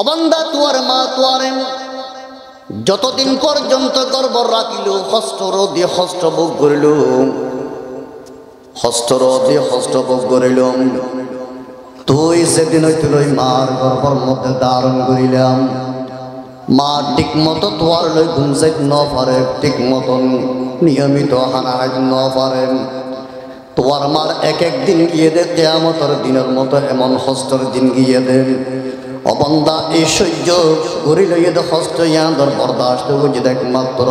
অবান্দা তোয়ার মা তোয়ারে যতদিন পর্যন্ত গর্ভ রাখিল হস্তর দিয়ে হস্ত ভোগ করিল, হস্তর দিয়ে হস্ত ভোগ করিল। তুই সেদিন হইতে লই মার গর্ভর মধ্যে ধারণ করিলাম। মা ঠিক মতো তোয়ার লই গুঞ্জাইত ন পারে, ঠিক মতন নিয়মিত হানাহাইত ন পারে। তোয়ার মার এক এক দিন গিয়ে দে কিয়ামতের দিনের মতো এমন হস্তর দিন গিয়ে দে। অবন্দা এই সহ্য করি লইয়ে দে হস্ত ইয়াদর বরদাস্ত বুঝে দেখ মাত্র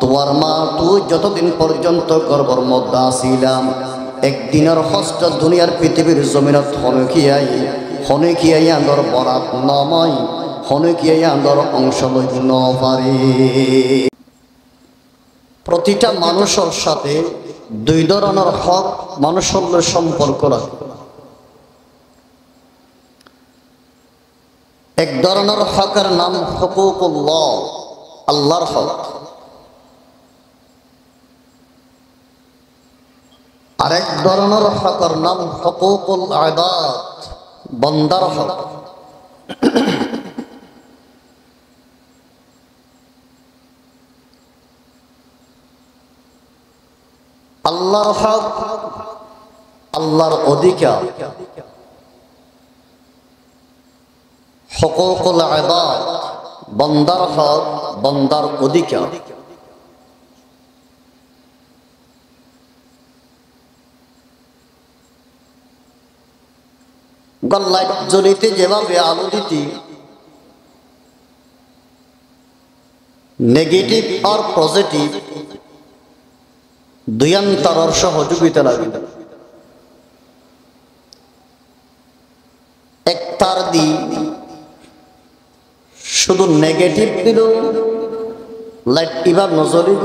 তোয়ার মা তুই যতদিন পর্যন্ত গর্ভর মধ্যে আসিলাম একদিনের হস্ত দুনিয়ার পৃথিবীর জমিনত হনকিয়াই আন্দর বরাত নময় হনকিয়াই আন্দর অংশ লইত ন পারে। প্রতিটা মানুষের সাথে দুই ধরনের হক মানুষের সম্পর্ক রাখে। এক ধরনের হকের নাম হুকুকুল্লাহ, আল্লাহর হক। আরেক ধরনের হকের নাম হুকুকুল ইবাদ, বান্দার হক। আল্লাহর হক আল্লাহর অধিকার, হুকুকুল ইবাদ বান্দার হক বান্দার অধিকার। লাইট জ্বলিতে যেভাবে আলো দিতি নেগেটিভ আর পজিটিভ দুয়ান্তরের সহযোগিতা লাগে। এক তার দি শুধু নেগেটিভ দিল লাইট এবার নজরিব,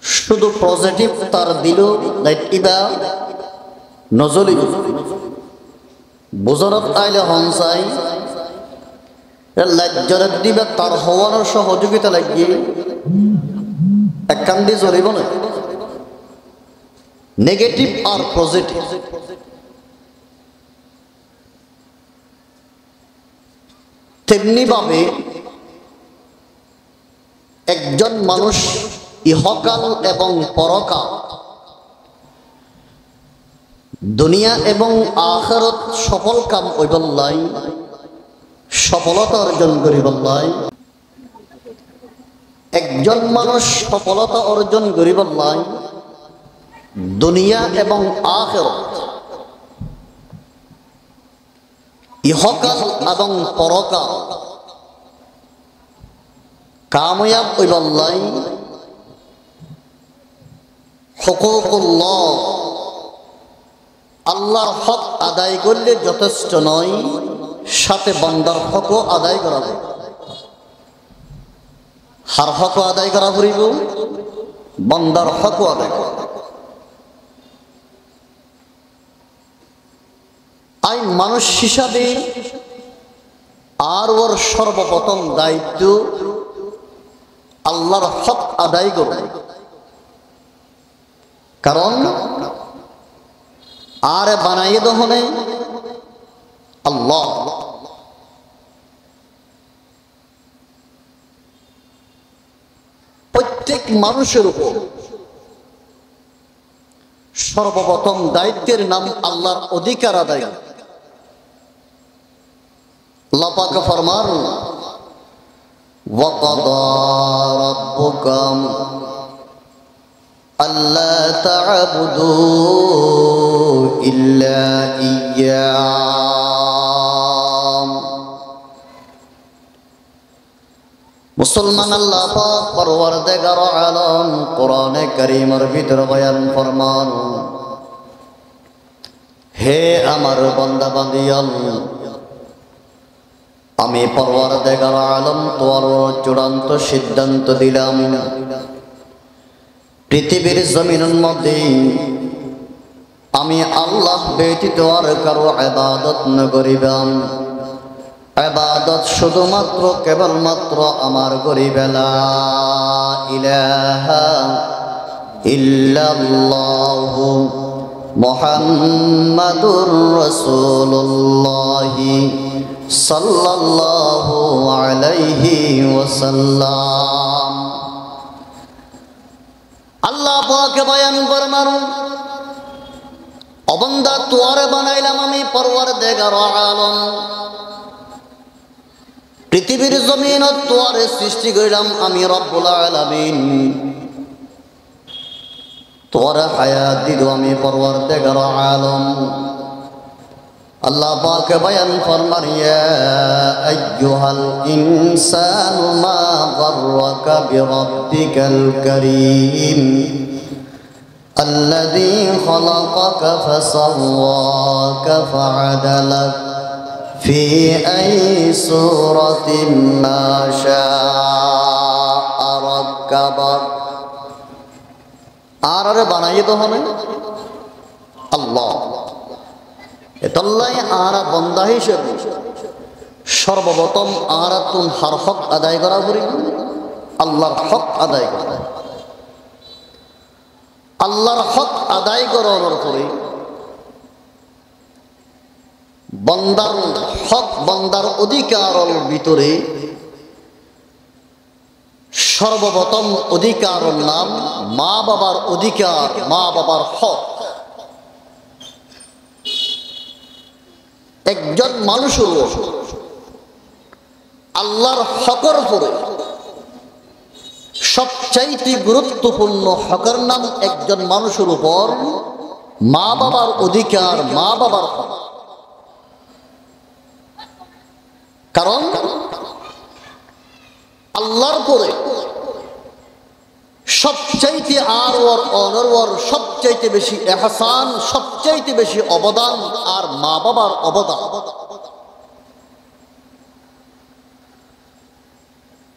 শুধু পজিটিভ তার দিল লাইট এবার নজরিব। বুজরত আইলে হনসাই লাইট জ্বরের দিবে তার হওয়ার সহযোগিতা লাগিয়ে এক কান দিয়ে জ্বলিব না। নেগেটিভ আর পজিটিভ তেমনি ভাবে একজন মানুষ ইহকাল এবং পরকাল দুনিয়া এবং আখিরাত সফল কাম হইবল্লাই সফলতা অর্জন করিবল্লাই একজন মানুষ সফলতা অর্জন করিবল্লাই দুনিয়া এবং আখিরাত ইহকাল এবং পরকাল কাময়াব হইবল্লাই হুকুকুল্লাহ আল্লাহর হক আদায় করলে যথেষ্ট নয়, সাথে বান্দার হকও আদায় করা হবে। হার হকও আদায় করা পড়িব, বান্দার হকও আদায় করা। আই মানুষ হিসাবে আর ওর সর্বপ্রথম দায়িত্ব আল্লাহর হক আদায় করবে। কারণ আর বানাইয়ে দহনে আল্লাহ। প্রত্যেক মানুষের উপর সর্বপ্রথম দায়িত্বের নাম আল্লাহর অধিকার আদায়। আল্লাহ পাক ফরমান ওয়াকাদা রাব্বুকা আল্লা তা'বুদু ইল্লা ইয়্যাহু। মুসলমান আল্লাহ পাক পরওয়ারদিগার আলম কোরআনে কারীমের ভিতর বয়ান ফরমান, হে আমার বান্দা বান্দিয়াল, আমি পরওয়ারদিগার আলম তোমার চূড়ান্ত সিদ্ধান্ত দিলাম, পৃথিবীর জমিনের মধ্যে আমি আল্লাহ ব্যতীত আর কারো ইবাদত না করিবাম। ইবাদত শুধুমাত্র কেবলমাত্র আমার করিবে। লা ইলাহা ইল্লাল্লাহু মুহাম্মাদুর রাসূলুল্লাহি সাল্লাল্লাহু আলাইহি ওয়াসাল্লাম। আল্লাহ পাক বয়ান ফরমান, ও বান্দা তোরে বানাইলাম আমি পরওয়ারদিগার আলম, পৃথিবীর জমিন তোরে সৃষ্টি করিলাম আমি রব্বুল আলামিন, তোরে হায়াত দিল আমি পরওয়ারদিগার আলম। আল্লাহ পাক বয়ান ফরমান, ইয়া আইয়ুহাল ইনসানু মা গাররাকা বিরাব্বিকাল কারীম الذي خلقك فسواك فعدلك في أي سورة ما شاء ركبك। আর বানাইয়ে তো হবে আল্লাহ, এতল্লাই আর বন্দা হিসেবে সর্বপ্রথম আর তুম হার হক আদায় করা করি, আল্লাহর হক আদায় করা। আল্লাহর হক আদায় করার পরে বান্দার হক, বান্দার অধিকারের ভিতরে সর্বপ্রথম অধিকারের নাম মা বাবার অধিকার, মা বাবার হক। একজন মানুষের আল্লাহর হকের পরে সবচাইতে গুরুত্বপূর্ণ হকের নাম একজন মানুষের উপর মা বাবার অধিকার, মা বাবার হক। কারণ আল্লাহর পরে সবচাইতে আর ওর অনর সবচাইতে বেশি এহসান, সবচাইতে বেশি অবদান আর মা বাবার অবদান।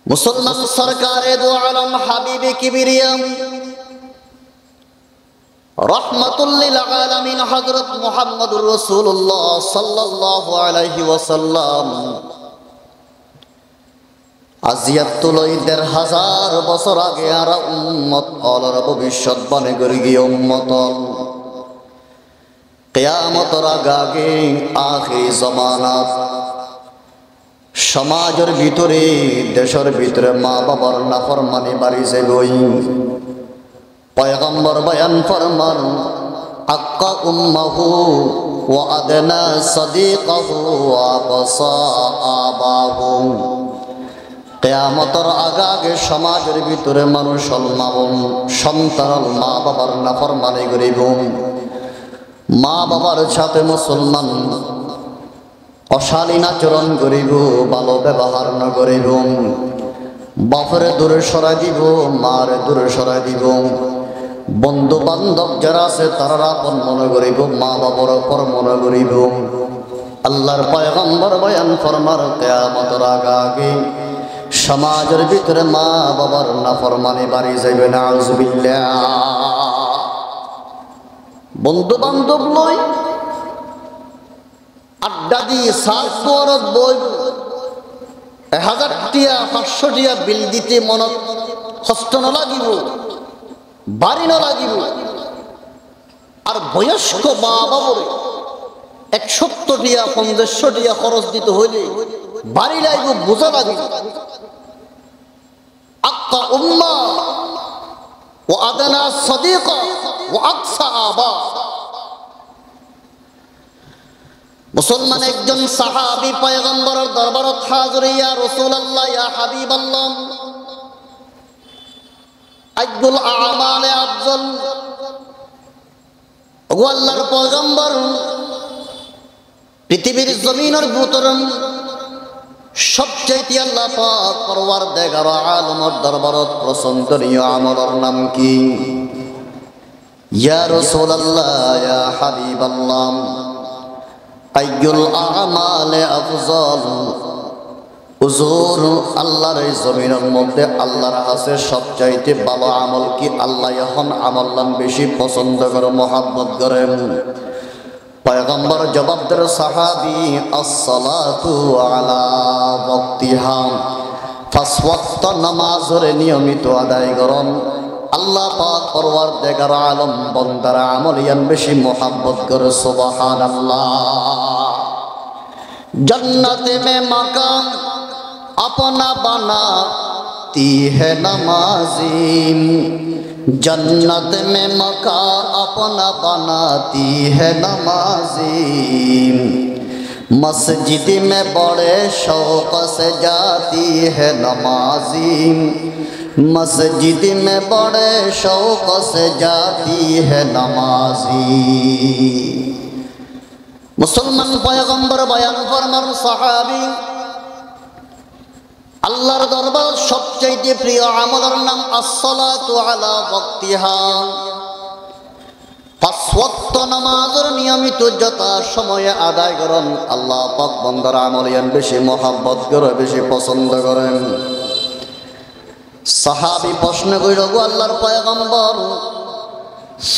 মুসলমান সরকারে দু আলম হাবিবে কিবরিয়াম রহমাতুল্লিল আলামিন হযরত মুহাম্মদুর রাসূলুল্লাহ সাল্লাল্লাহু আলাইহি ওয়াসাল্লাম আজিয়াতুল ১৫০০ বছর আগে আর উম্মত অলর ভবিষ্যৎবাণী করে গিয়ে উম্মত কিয়ামতের আগে আখির জামানাত সমাজের ভিতরে, দেশের ভিতরে মা বাবার নাফরমানি বাড়ি যাবই। পয়গম্বর বয়ান ফরমান, আক্কা উম্মাহু ওয়া আদনা সাদিকাহু ওয়া আকসা আবাহু। কিয়ামতের আগে সমাজের ভিতরে মানুষ সন্তান মা বাবার নাফরমানি করিব। মা বাবার সাথে মুসলমান অশালীন আচরণ করিব, ভালো ব্যবহার না করিব। বাপরে দূরে সরাই দিব, মারে দূরে সরাই দিব। বন্ধু বান্ধব যারা আছে তারা আপন মনে করিব, মা বাবার পর মনে করিব। আল্লাহর পয়গম্বর বয়ান ফরমার, কিয়ামতের আগে সমাজের ভিতরে মা বাবার নাফরমানি বাড়ি যাইবে। নাউযুবিল্লাহ। বন্ধু বান্ধব লই আড্ডা দিয়ে সাত বই ১০০০ টিয়া ৫০০ টিয়া বিল দিতে মনত কষ্ট না লাগিব, বাড়ি না লাগিব। আর বয়স্ক মা বাবরে ১৭০ টিয়া ৫০০ টিয়া খরচ দিতে হইলে বাড়ি লাগবে, বোঝা লাগিব। আক্কা উম্মা ও আদনা সাদিকা ও আকসা আবা। মুসলমান একজন সাহাবী পয়গম্বরের দরবারত হাজির, ইয়া রাসূলুল্লাহ ইয়া হাবিবাল্লাহ, আইয়ুল আমালে আফজল। ও আল্লাহর পয়গম্বর, পৃথিবীর জমিনের ভিতর সবচাইতে আল্লাহ পাক পরওয়ারদিগার আলমের দরবারত পছন্দনীয় আমলের নাম কি? ইয়া রাসূলুল্লাহ ইয়া হাবিবাল্লাহ, আইয়ুল আমালে আফজল। হুজুর, আল্লাহর এই জমিনের মধ্যে আল্লাহর কাছে সবচাইতে ভালো আমল কি? আল্লাহ এখন আমল বেশি পছন্দ করে, মহব্বত করেন। পয়গম্বর জবাব দেন, সাহাবী, আসসালাতু আলা ওয়াক্তিহা, ৫ ওয়াক্ত নামাজের নিয়মিত আদায় করুন। আল্লাহ পাক পরওয়ারদিগার আলম বান্দার আমল ইয়ান বেশি মোহাব্বত করে সুবহানাল্লাহ। जन्नत में मकाम अपना बनाती है नमाज़ी, जन्नत में मकाम अपना बनाती है नमाज़ी, मस्जिद में बड़े शौक़ से जाती है नमाज़ी, मस्जिद में बड़े शौक़ से जाती है नमाज़ी। मुसलमान पैगम्बर बयान फरमान साहाबी আল্লাহর দরবার সবচেয়ে প্রিয় আমলের নাম আসসালাতু আলা ওয়াক্তিহা, পাঁচ ওয়াক্ত নামাজের নিয়মিত যথা সময়ে আদায় করেন। আল্লাহ পাক বান্দার আমল ইয়ান বেশি মহব্বত করে, বেশি পছন্দ করেন। সাহাবী প্রশ্ন কইল, গো আল্লাহর পয়গম্বর,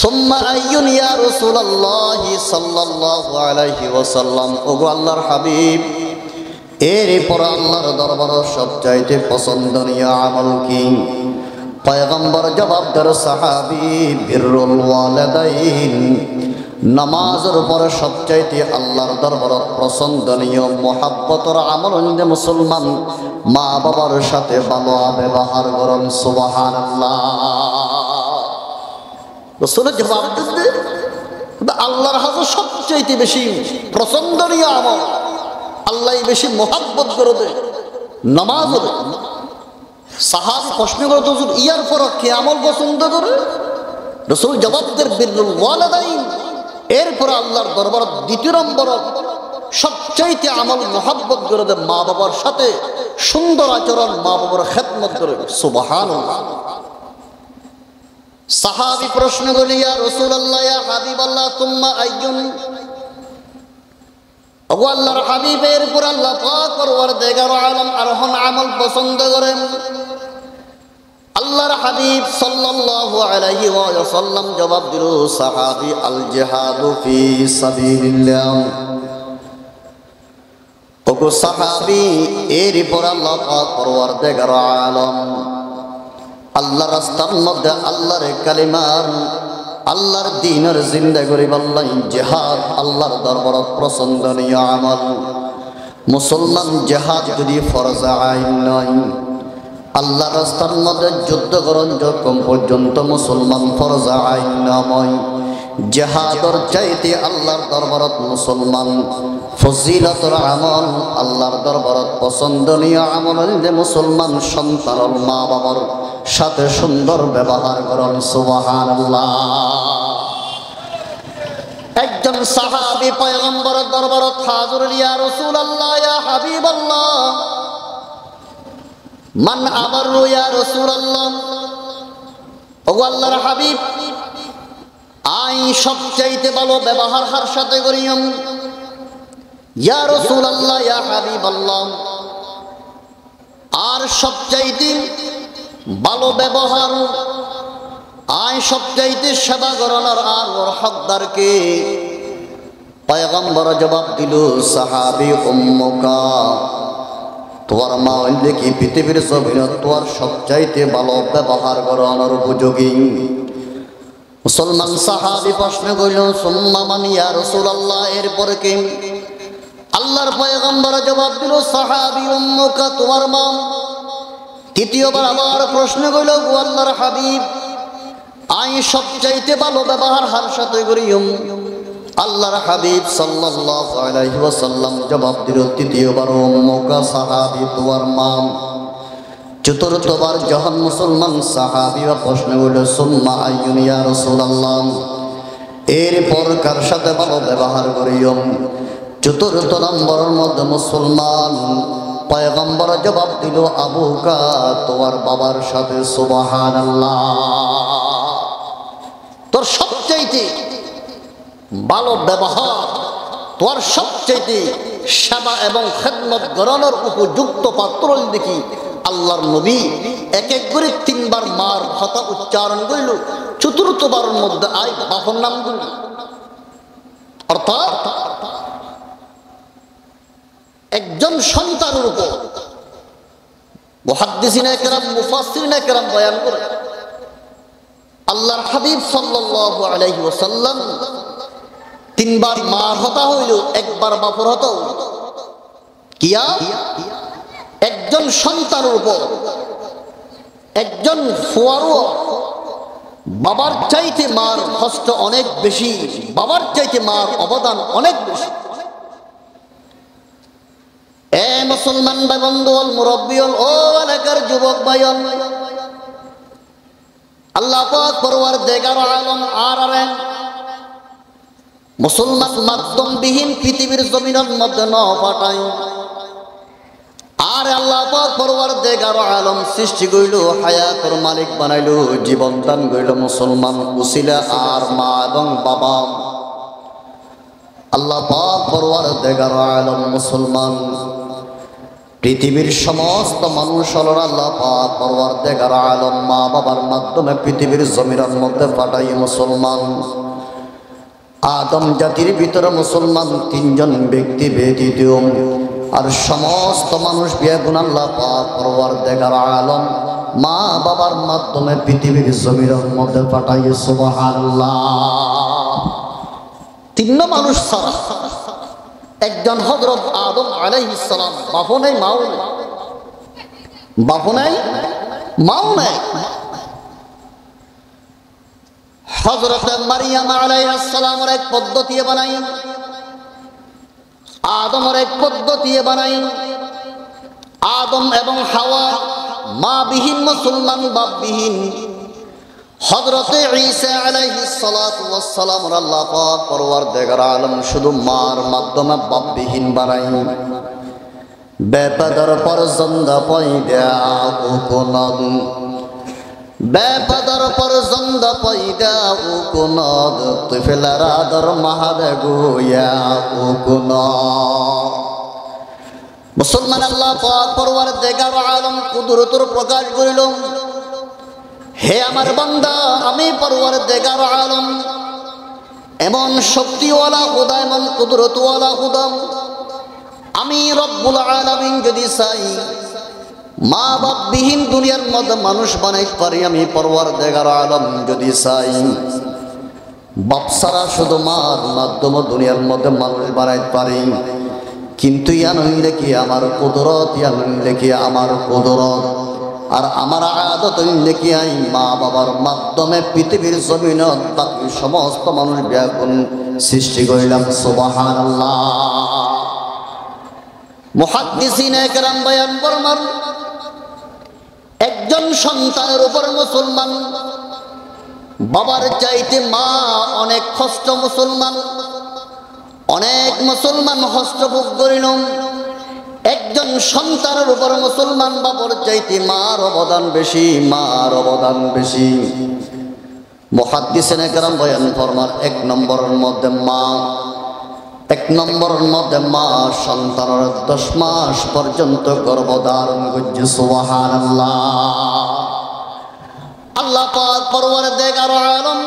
সুম্মা আইয়ুন ইয়া রাসূলুল্লাহ সাল্লাল্লাহু আলাইহি ওয়াসাল্লাম, ওগো আল্লাহর হাবিব, এরপর আল্লাহর দরবারে সবচাইতে পছন্দনীয় আমল কি? পয়গম্বর জবাব দেন, সাহাবী বিররুল ওয়ালিদাইন, নামাজের পরে সবচাইতে আল্লাহর দরবারে পছন্দনীয় মহব্বতের আমল হইল মুসলমান মা বাবার সাথে ভালো ব্যবহার করেন। সুবহানাল্লাহ। রাসূল জবাব দিতে আল্লাহর হাতে সবচাইতে বেশি পছন্দনীয় আমল, আল্লাহ বেশি মোহাব্বত করে দেয় নামাজ। সাহাবী প্রশ্ন করে, হুজুর ইয়ার পর কি আমল পছন্দ করে? রাসূল জবাব দেন বিররুল ওয়ালিদাইন, এরপর আল্লাহর দরবার দ্বিতীয় নম্বর সবচাইতে আমল মোহাব্বত করে দেয় মা বাবার সাথে সুন্দর আচরণ, মা বাবার খেদমত করে। সুবহানাল্লাহ। সাহাবী প্রশ্ন করলেন, ইয়া রাসূলুল্লাহ, ইয়া হাবিবাল্লাহ, তুম্মা আইয়ুন, ওগো আল্লাহর হাবিবের উপর আল্লাহ পাক পরওয়ারদিগার আলম আরহন আমল পছন্দ করেন। আল্লাহর হাবিব সাল্লাল্লাহু আলাইহি ওয়াসাল্লাম জবাব দিল, সাহাবী আল জিহাদু ফি সাবিলিল্লাহ, ওগো সাহাবী এরপর আল্লাহ পাক পরওয়ারদিগার আলম আল্লাহর রাস্তার মধ্যে আল্লাহর কালিমার, আল্লাহর দ্বীনের জিন্দেগি করি বললেন জিহাদ আল্লাহর দরবারত পছন্দনীয় আমল। মুসলমান জিহাদ যদি ফরজ আইন নয়, আল্লাহর রাস্তার মধ্যে যুদ্ধ করণ যখন পর্যন্ত মুসলমান ফরজ আইন নয়, জিহাদর চাইতে আল্লাহর দরবারত মুসলমান ফজিলতর আমল, আল্লাহর দরবারত পছন্দনীয় আমল যে মুসলমান সন্তান মা বাবার সাথে সুন্দর ব্যবহার করেন। সুবহানাল্লাহ। একজন সাহাবী পয়গম্বরের দরবারত হাজির, ইয়া রাসূলুল্লাহ, ইয়া হাবিবাল্লাহ, মান আবারু ইয়া রাসূলুল্লাহ, ওগো আল্লাহর হাবিব, আই সবচাইতে ভালো ব্যবহার কার সাথে করিম? ইয়া রাসূলুল্লাহ, ইয়া হাবিবাল্লাহ, আর সবচাইতে ভালো ব্যবহার, আয় সবচাইতে সেবা করানোর আর ওর হকদারকে? পয়গম্বর জবাব দিল, সাহাবী উম্মুকা, তোমার মা হইলে কি পৃথিবীর জমিনে তোমার সবচাইতে ভালো ব্যবহার করানোর উপযোগী? মুসলমান সাহাবী প্রশ্ন করিল, সুম্মা মান ইয়া রাসূলুল্লাহ, এরপরে কি? আল্লাহর পয়গম্বর জবাব দিল, সাহাবী উম্মুকা, তোমার মা। তৃতীয়বার আবার প্রশ্ন করিল, ও আল্লাহর হাবিব, আই সবচাইতে ভালো ব্যবহার হার সাথে করিম? আল্লাহর হাবিব সাল্লাল্লাহু আলাইহি ওয়াসাল্লাম জবাব দিল, তৃতীয়বার উম্মুকা, সাহাবী তোমার মা। চতুর্থবার যখন মুসলমান সাহাবীরা প্রশ্ন করিল, সুম্মা আইয়ুন ইয়া রাসূলুল্লাহ, এরপর কার সাথে ভালো ব্যবহার করিম? চতুর্থ নম্বরের মধ্যে মুসলমান পয়গম্বর জবাব দিল, আবুকা, তোমার বাবার সাথে। সুবহানাল্লাহ। তোর সবচাইতে ভালো ব্যবহার, তোর সবচাইতে সেবা এবং খেদমত করানোর উপযুক্ত পাত্র দেখি আল্লাহর নবী এক এক করে তিনবার মার কথা উচ্চারণ করিল, চতুর্থবারের মধ্যে আয় বাবার নাম করিল। অর্থাৎ একজন সন্তানের উপর মুহাদ্দিসিনে কেরাম, মুফাসসিরিনে কেরাম বয়ান করে আল্লাহর হাবিব সাল্লাল্লাহু আলাইহি ওয়াসাল্লাম তিনবার মার হতা হইল, একবার বাপর হতা হইল। কিয়া একজন সন্তানের উপর একজন ফুয়ারও বাবার চাইতে মার কষ্ট অনেক বেশি, বাবার চাইতে মার অবদান অনেক বেশি। এ মুসলমান ভাই বন্ধু, মুরব্বী, ও এলাকার যুবক ভাই, আল্লাহ পাক পরওয়ারদিগার আলম আর মুসলমান মাধ্যমবিহীন পৃথিবীর জমিনের মধ্যে ন পাঠাই। আর আল্লাহ পাক পরওয়ারদিগার আলম সৃষ্টি কইল, হায়াতের মালিক বানাইল, জীবন দান কইল মুসলমান উসিলা আর মা এবং বাবা। আল্লাহ পাক পরওয়ারদিগার আলম মুসলমান পৃথিবীর সমস্ত মানুষ হল আল্লাহ পাক পরওয়ারদিগার আলম মা বাবার মাধ্যমে পৃথিবীর জমিনের মধ্যে পাঠাই মুসলমান। আদম জাতির ভিতরে মুসলমান তিনজন ব্যক্তি ব্যতীত আর সমস্ত মানুষ বেগুন আল্লাহ পাক পরওয়ারদিগার আলম মা বাবার মাধ্যমে পৃথিবীর জমিনের মধ্যে পাঠাই। সুবহানাল্লাহ। তিন মানুষ ছাড়া একজন হযরত আদম আলাইহিস সালাম, বাপও নাই মাও নাই, বাপও নাই মাও নাই। হযরত মারিয়াম আলাইহিস সালামের এক পদ্ধতি বানাই, আদমের এক পদ্ধতি বানাই। আদম এবং হাওয়া মা বিহীন মুসলমান, বাপ বিহীন। হযরত ঈসা আলাইহিস সালাতু ওয়াস সালাম আল্লাহ পাক পরওয়ারদিগার আলম শুধু মার মাধ্যমে বাপ বিহীন বানাই। বেপদর পর্যন্ত পয়দা ও কোনদ, বেপদর পর্যন্ত পয়দা ও কোনদ, তুফিলার আদর মাহাদে গোয়া ও কোনদ। মুসলমান আল্লাহ পাক পরওয়ারদিগার আলম কুদরতের প্রকাশ করিল, হে আমার বান্দা, আমি পরওয়ারদিগার আলম এমন শক্তিওয়ালা খুদা, এমন কুদরতওয়ালা খুদা। আমি রব্বুল আলামিন যদি চাই মা বাপ বিহীন দুনিয়ার মধ্যে মানুষ বানাইতে পারি, আমি পরওয়ারদিগার আলম যদি চাই বাপ ছাড়া শুধু মার মাধ্যমে দুনিয়ার মধ্যে মানুষ বানাইতে পারি। কিন্তু ইয়ান হইলে কি আমার কুদরত, ইয়ান হইলে কি আমার কুদরত আর আমার আদত হইলে কি আই মা বাবার মাধ্যমে পৃথিবীর জমিনত বাকি সমস্ত মানুষ ব্যাকুল সৃষ্টি করিলাম। সুবহানাল্লাহ। মুহাদ্দিসিনে কেরাম বয়ান ফরমান, একজন সন্তানের উপর মুসলমান বাবার চাইতে মা অনেক কষ্ট, মুসলমান অনেক মুসলমান কষ্ট ভোগ করিল। একজন সন্তানের উপর মুসলমান বাবার চাইতে মার অবদান বেশি, মার অবদান বেশি। মুহাদ্দিসিনে কেরাম বয়ান ফরমান, এক নম্বরের মধ্যে মা, এক নম্বরের মধ্যে মা সন্তানের 10 মাস পর্যন্ত গর্ভধারণ করছে। সুবহানাল্লাহ। আল্লাহ পাক পরওয়ারদিগার আলম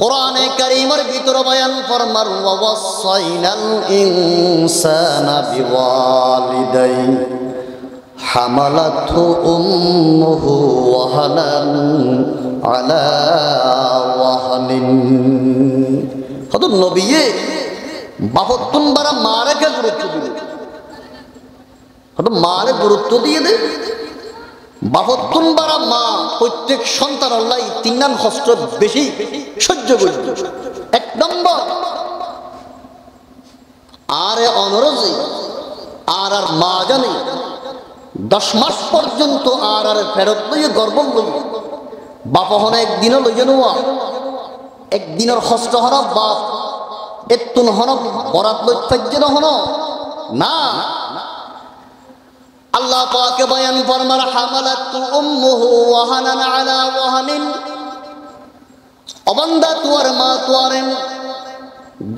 কোরআনে কারীমের ভিতরে বয়ান ফরমান, ওয়াসাইনাল ইনসানা বিওয়ালিদাই হামালাতহু উম্মুহু ওয়াহানান আলা ওয়াহানিন। হযরত নবী বাপত্তন বারা মারেকে গুরুত্ব দিবে, হয়তো মারে গুরুত্ব দিয়ে দে। বাপত্তন বারা মা প্রত্যেক সন্তান আল্লাহ 3 নাম কষ্ট বেশি সহ্য করবে। 1 নম্বর আরে অনরজি আর মা জানে 10 মাস পর্যন্ত আর ফেরত লইয়ে গর্ব লইয়ে বাপ হন একদিনও লইয়ে নেওয়া, একদিনের কষ্ট হন বাপ এতুন হন বরাত লইতে হন না। আল্লাহ পাকে বয়ান ফরমান, হামালাতু উম্মুহু ওয়াহানান আলা ওয়াহানিন। অবান্দা তোর মা তোয়ারেন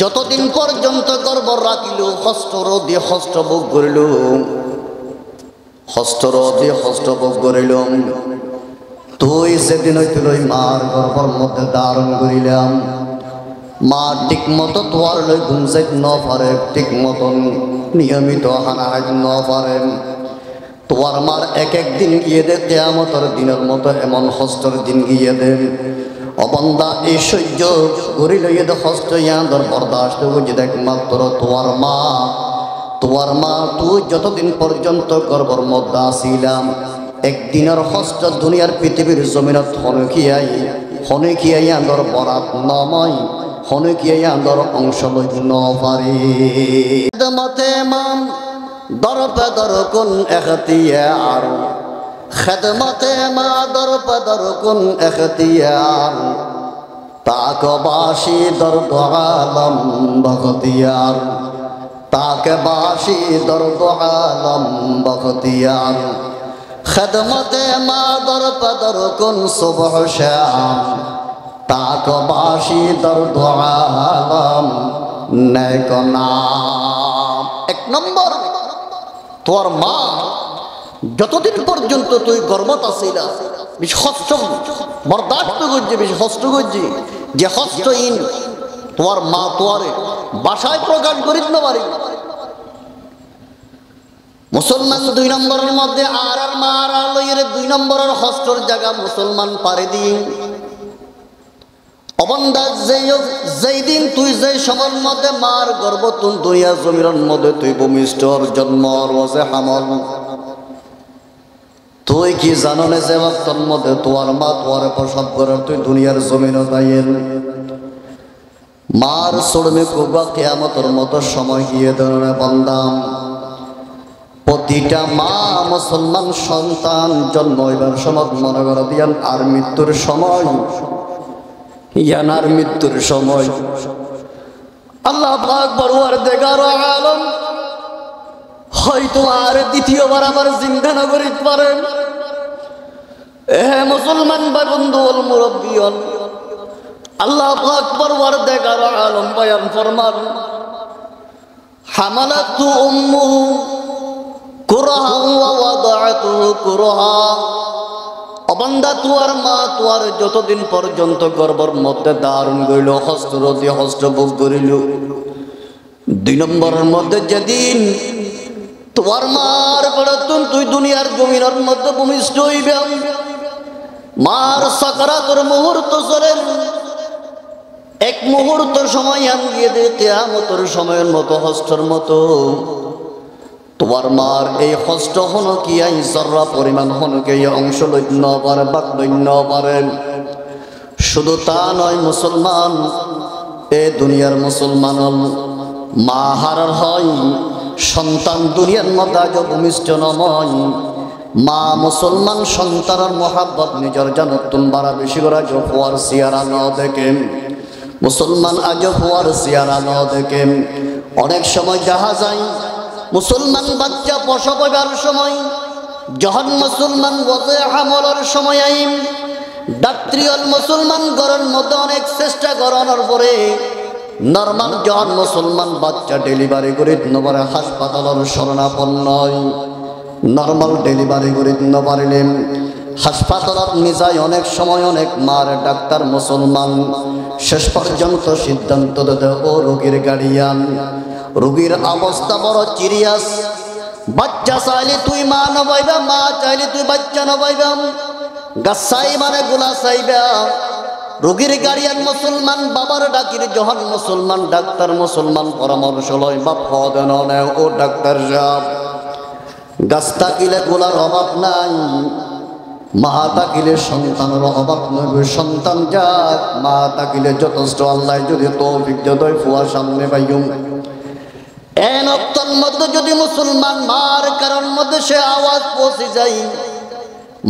যতদিন পর্যন্ত গর্ভ রাখিল, কষ্ট রোদে কষ্ট ভোগ করিল, কষ্ট রোদে কষ্ট ভোগ করিল। তুই সেদিন হইছিল মার গর্ভের মধ্যে ধারণ করিলাম। মা ঠিক মতো তোয়ার লই ঘুমসাইতে ন পারে, ঠিক মতন নিয়মিত হানাহাইতে ন পারে। তোমার মার এক এক দিন গিয়ে দে কিয়ামতের দিনের মতো এমন হস্তর দিন গিয়ে দে অবন্দা এই সহ্য ঘুরি লইয়ে দে হস্ত ইয়াদর বরদাস্ত বুঝে দেখ মাত্র তোমার মা তুই যতদিন পর্যন্ত গর্ভর মধ্যে আসিলাম একদিনের হস্ত দুনিয়ার পৃথিবীর জমিনত হনকিয়াই আন্দর বরাত নময় হনকিয়াই আন্দর অংশ লই নপারি মতে মাম দরপে দর কোন এখতিয়ার খেদমতে মা দরপে দর কোন এখতিয়ার তাকবাসী দর্দ আলম বখতিয়ার তাকবাসী দর্দ আলম বখতিয়ার খেদমতে মা দরপে দর কোন সুবহ শাম তাকবাসী দর্দ আলম নেকনাম। এক নম্বর, তোর মা যতদিন পর্যন্ত তুই গর্ভত আসিলা বেশি হস্ত বরদাস্ত করছি, বেশি হস্ত করছি যে হস্তহীন তোর মা তোয়ারে বাসায় প্রকাশ করিত না পারি। মুসলমান 2 নম্বরের মধ্যে আর মা আর লইয়ের 2 নম্বরের হস্তর জায়গা মুসলমান পারে দিন অবন্দা যেই দিন তুই যেই সময়ের মধ্যে মার গর্ভ তুন দুনিয়া জমির মধ্যে তুই ভূমিষ্ঠর জন্ম রোজে হামল তুই কি জানো না যে তোর মধ্যে তোর মা তোর প্রসব করার তুই দুনিয়ার জমিন তাইয়েন মার সরমে কুবা কিয়ামতের মতো সময় গিয়ে ধরে বন্দাম প্রতিটা মা মুসলমান সন্তান জন্ম হইবার সময় মনে করে দিয়ান আর মৃত্যুর সময় ইয়ানার মৃত্যুর সময় আল্লাহ পাক বড়ুয়ার দেগার আলম হয়তো আর দ্বিতীয়বার আবার জিন্দা না করিতে পারেন। মুসলমান ভাই বন্ধু মুরব্বী আল্লাহ পাক বড়ুয়ার দেগার আলম বয়ান ফরমান হামালাতু উম্মুহু কুরহা ওয়া ওয়াদাআতুহু কুরহা। অবন্দা তোর মা তোর যতদিন পর্যন্ত গর্ভর মধ্যে ধারণ করিল হস্তরতি হস্ত ভোগ করিল 2 নম্বরের মধ্যে যেদিন তোর মার পড়তুন তুই দুনিয়ার জমিনের মধ্যে ভূমিষ্ঠ হইবে মার সাকারাতের মুহূর্ত চলেন এক মুহূর্ত সময় আনিয়ে দে কিয়ামতের সময়ের মতো হস্তর মতো তোমার মার এই হস্ত হনকিয়াই জর্রা পরিমাণ হনকিয়া অংশ লইন্য পারে বাক লইন্য পারেন। শুধু তা নয় মুসলমান এ দুনিয়ার মুসলমান মা হারার হয় সন্তান দুনিয়ার মধ্যে আজ ভূমিষ্ঠ নয় মা মুসলমান সন্তানের মহাব্বত নিজের জানতুন বাড়া বেশি করে আজ ফুয়ার সিয়ারা ন দেখেন মুসলমান আজ ফুয়ার সিয়ারা ন দেখেন। অনেক সময় যাহা যায় মুসলমান বাচ্চা প্রসব হইবার সময় যখন মুসলমান ওয়াজে হামলের সময় আইন ডাক্তারিয়াল মুসলমান ঘরের মধ্যে অনেক চেষ্টা করানোর পরে নরমাল যখন মুসলমান বাচ্চা ডেলিভারি করিত নপারে হাসপাতালের শরণাপন্ন নর্মাল ডেলিভারি করিত নপারিলেন হাসপাতালত নিজায় অনেক সময় অনেক মার ডাক্তার মুসলমান শেষ পর্যন্ত সিদ্ধান্ত দিতে ও রোগীর গার্ডিয়ান রোগীর অবস্থা বড় সিরিয়াস বাচ্চা চাইলে তুই মা নবাইবা মা চাইলে তুই বাচ্চা নবাইবা গাছাই মানে গোলা চাইবা রোগীর গার্ডিয়ান মুসলমান বাবার ডাকির যখন মুসলমান ডাক্তার মুসলমান পরামর্শ লয় বা ফদেন নেও ও ডাক্তার সাহেব গাছ থাকিলে গোলার অভাব নাই মা থাকিলে সন্তানের অভাব নয় সন্তান যাক মা থাকিলে যথেষ্ট আল্লাহ যদি তৌফিক দেয় ফুয়ার সামনে পাইম এন অক্তর মধ্যে যদি মুসলমান মার কারণ মধ্যে সে আওয়াজ পৌঁছে যাই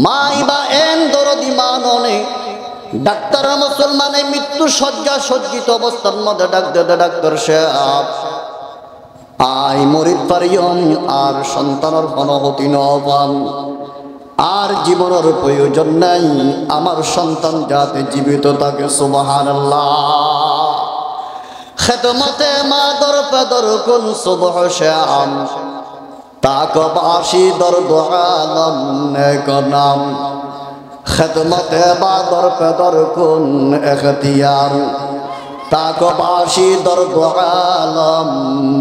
মাই বা এন দরদি মা ননে ডাক্তার মুসলমানে মৃত্যু শয্যা সজ্জিত অবস্থার মধ্যে ডাক্তার সে আই মরিত পারিয়ম আর সন্তানের অনুভূতি নবান আর জীবনের প্রয়োজন নাই আমার সন্তান যাতে জীবিত থাকে সুবহানাল্লাহ। খেদমতে মা দর পেদর কোন সুবহ শাম তাকবাসী দর্দ আলম নেক নাম খেদমতে মা দর পেদর কোন এখতিয়ার তাকবাসী দর্দ আলম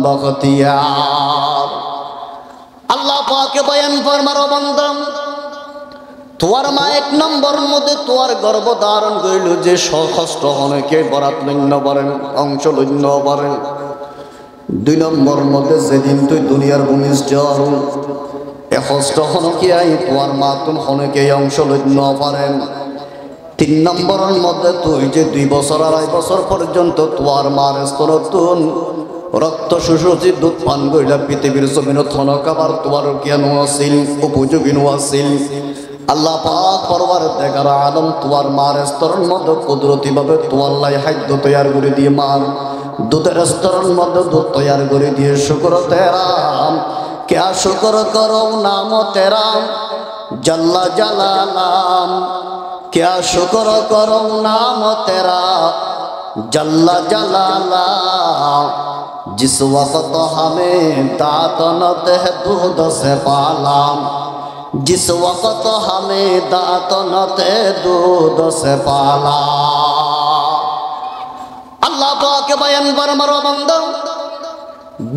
বখতিয়ার। আল্লাহ পাকে বয়ান ফরমার ও বান্দা তোমার মা এক নম্বর মধ্যে তোমার গর্ভ ধারণ করিল যে কষ্ট অনেকে বরাত লইন্য পারেন অংশ লইন্য পারেন। 2 নম্বর মধ্যে যেদিন তুই দুনিয়ার ভূমিষ্ঠ এ কষ্ট হনকে আই তোমার মা তুম হনকে অংশ লইন্য পারেন। 3 নম্বরের মধ্যে তুই যে 2 বছর 2.5 বছর পর্যন্ত তোমার মার স্তনতুন রক্ত সুসুচি দুধ পান করিলা পৃথিবীর জমিনত হনকাবার তোমার জ্ঞান আসিল উপযোগী আসিল। আল্লাহ পাক পরওয়ারদিগার আলম তোমার মার স্তরের মধ্যে কুদরতি ভাবে তোমার লাই খাদ্য তৈয়ার করে দিয়ে মার দুধের স্তরের মধ্যে দুধ তৈয়ার করে দিয়ে শুকর তেরাম क्या शुक्र करो नाम तेरा जल्ला जलालाम क्या शुक्र करो नाम तेरा जल्ला जलाला जिस वक्त हमें दातनत है दूध से पाला जिस वक्त हमें दातनत है दूध से पाला। अल्लाह पाक बयान फरमारो बंदा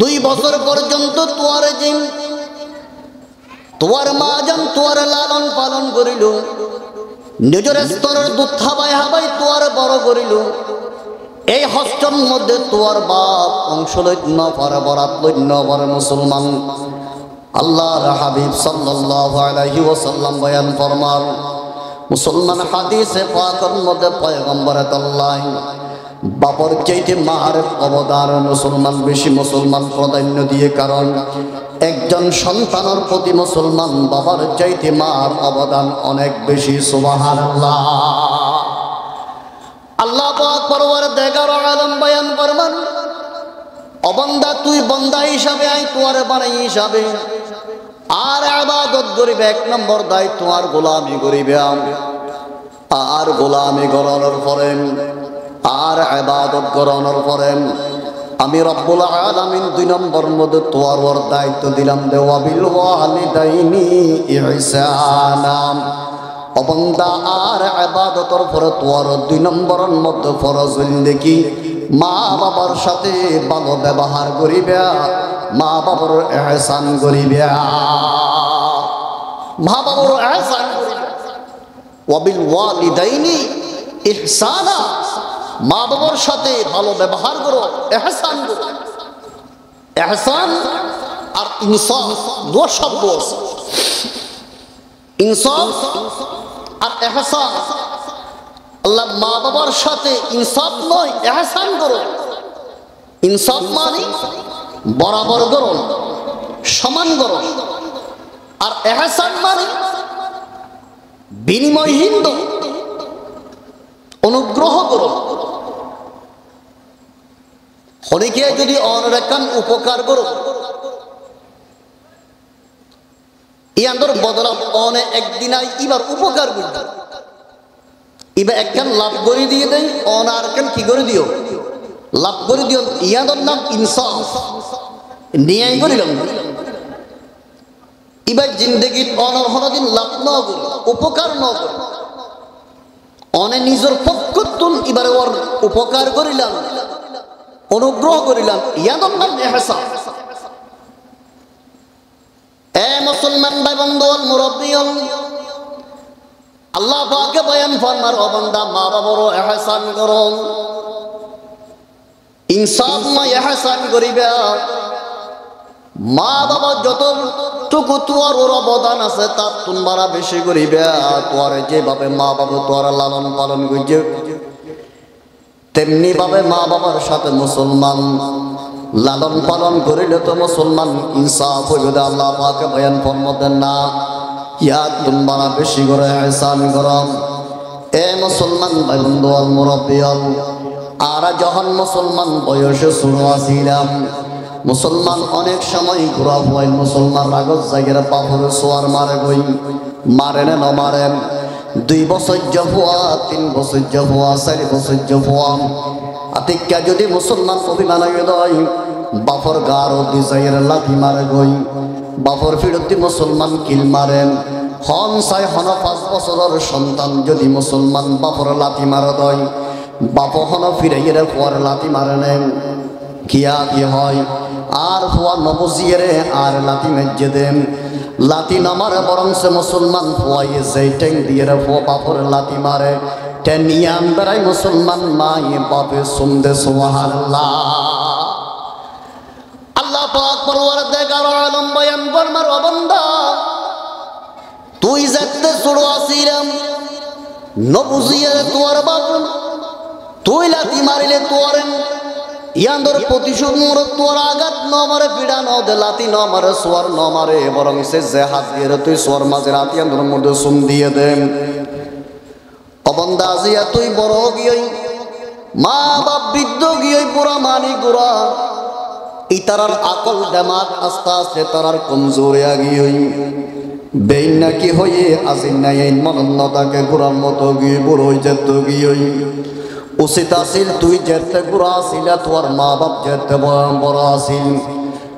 2 বছর পর্যন্ত তোয়ার জিম তোয়ার মা জান তোয়ার লালন পালন করিল নিজের স্তরের দুধ হাবাই হাবাই তোয়ার বড় করিল। এই হস্তের মধ্যে তোয়ার বাপ অংশ লইন্য পারে বরাত লইন্য পারে মুসলমান। আল্লাহর হাবিব সাল্লাল্লাহু আলাইহি ওয়াসাল্লাম বয়ান ফরমান মুসলমান হাদিসে পাকের মধ্যে পয়গম্বর আল্লাহ বাপর চাইতে মার অবদান মুসলমান বেশি মুসলমান প্রাধান্য দিয়ে, কারণ একজন সন্তানের প্রতি মুসলমান বাবার চাইতে মার অবদান অনেক বেশি। সুবহানাল্লাহ। আল্লাহ পাক পরওয়ারদিগার আলম বয়ান ফরমান ও বান্দা তুই বান্দা হিসাবে আই তোয়ারে বানাই হিসাবে আর ইবাদত করিবে। 1 নম্বর দায়িত্ব আর গোলামি করিবে। আর গোলামি করানোর পরে আর ইবাদত করানোর পরে আমি রব্বুল আলামিন 2 নম্বর মধ্যে তোয়ার দায়িত্ব দিলাম দে ওয়াবিল ওয়ালিদাইনি ইহসানা। ও বান্দা আর ইবাদতের পরে তোয়ার 2 নম্বরের মধ্যে ফরজ দেখি মা বাবার সাথে ভালো ব্যবহার করিবে, মা বাবার ইহসান করিবে, মা বাবার ইহসান করিবে। ওয়াবিল ওয়ালিদাইনি ইহসানা, মা বাবার সাথে ভালো ব্যবহার করো, ইহসান করো। ইহসান আর ইনসাফ 2 শব্দ আছে। ইনসাফ আর ইহসান। আল্লাহ মা বাবার সাথে ইনসাফ নয় ইহসান করো। ইনসাফ মানে বরাবর করো, সমান করো। আর ইহসান মানে বিনিময়হীন দাও, অনুগ্রহ করো। হরিকে যদি অনরেকান উপকার করো ইয়ান্দর বদলা অনে একদিন আই ইবার উপকার করবে, ইবা একখান লাভ করে দিয়ে দেয় অনার কান কি করে দিও লাভ করে দিও। ইয়াদর নাম ইনসাফ, ন্যায় করিলাম। ইবার জিন্দগিত অনর হনদিন লাভ ন করে উপকার ন করে অনে নিজের পক্ষতুন এবারে ওর উপকার করিলাম, অনুগ্রহ করিলাম। ইয়াদর নাম ইহসান। এ মুসলমান ভাই বন্ধু মুরব্বী, আল্লাহ পাকে বয়ান ফরমার ও বান্দা মা বাবার ইহসান করো। ইনসাফ মা ইহসান করিবে। মা বাবা যতটুকু তোর অবদান আছে তার তোমরা বেশি করিবে। তোর যেভাবে মা বাবা তোর লালন পালন করছে তেমনি ভাবে মা বাবার সাথে মুসলমান লালন পালন করিলে তো মুসলমান ইনসাফ হইবে। আল্লাহ পাকে বয়ান ফরমাতেন না ইয়া তোমরা বেশি করে ইহসান করো। এ মুসলমান ভাই বন্ধু মুরব্বী, আর যখন মুসলমান বয়সে ছোট ছিলাম মুসলমান অনেক সময় ঘোরা হয় মুসলমান রাগত জায়গার পাথরে সোয়ার মারে গই মারে না ন মারেন। 2 বছর জফুয়া 3 বছর জফুয়া 4 বছর জফুয়া আতিকা যদি মুসলমান অভিমান দেয় বাফর গারো দি জায়গার লাথি মারে গই বাফর ফিরতি মুসলমান কিল মারেন। হন 5 বছরের সন্তান যদি মুসলমান বাফর লাথি মারা দেয় বাপ হন ফিরাইয়ের পর লাথি মারে নেন। কিয়া কি হয় আর ফুয়া নবজিয়ে আর লাতি মেজে দেন লাতি নামারে বরং সে মুসলমান ফুয়াইয়ে যেই ট্যাং দিয়ে রে ফুয়া বাপর লাতি মারে টেনিয়ান বেড়াই মুসলমান মায়ে বাপে সুন্দে সুবহানাল্লাহ। আল্লাহ পাক পরওয়ারদিগার আলম বয়ান ফরমার ও বান্দা তুই যেতে ছোট আসিরাম নবজিয়ে তোর বাপ তুই লাতি মারিলে তোর ইয়ান্দর প্রতিশোধ মোর তোর আঘাত ন মারে পিড়া ন দে লাতি ন মারে সোয়ার ন মারে বরং সে যে হাত দিয়ে তুই সোয়ার মাঝে রাতি ইয়ান্দর মধ্যে সুম দিয়ে দেন অবন্দা আজিয়া তুই বড় গিয়ে মা বাপ বৃদ্ধ গিয়ে পুরা মানি গুড়া ইতারার আকল দেমাক আস্তে আস্তে তারার কমজোরে আগিয়ে বেইন নাকি হয়ে আজিন নাই মনন্নতাকে গুড়ার মতো গিয়ে বুড়ো যেত গিয়ে উচিত আসিল তুই যেতে বুড়া আসিল তোর মা বাপ যেতে বড় আসিল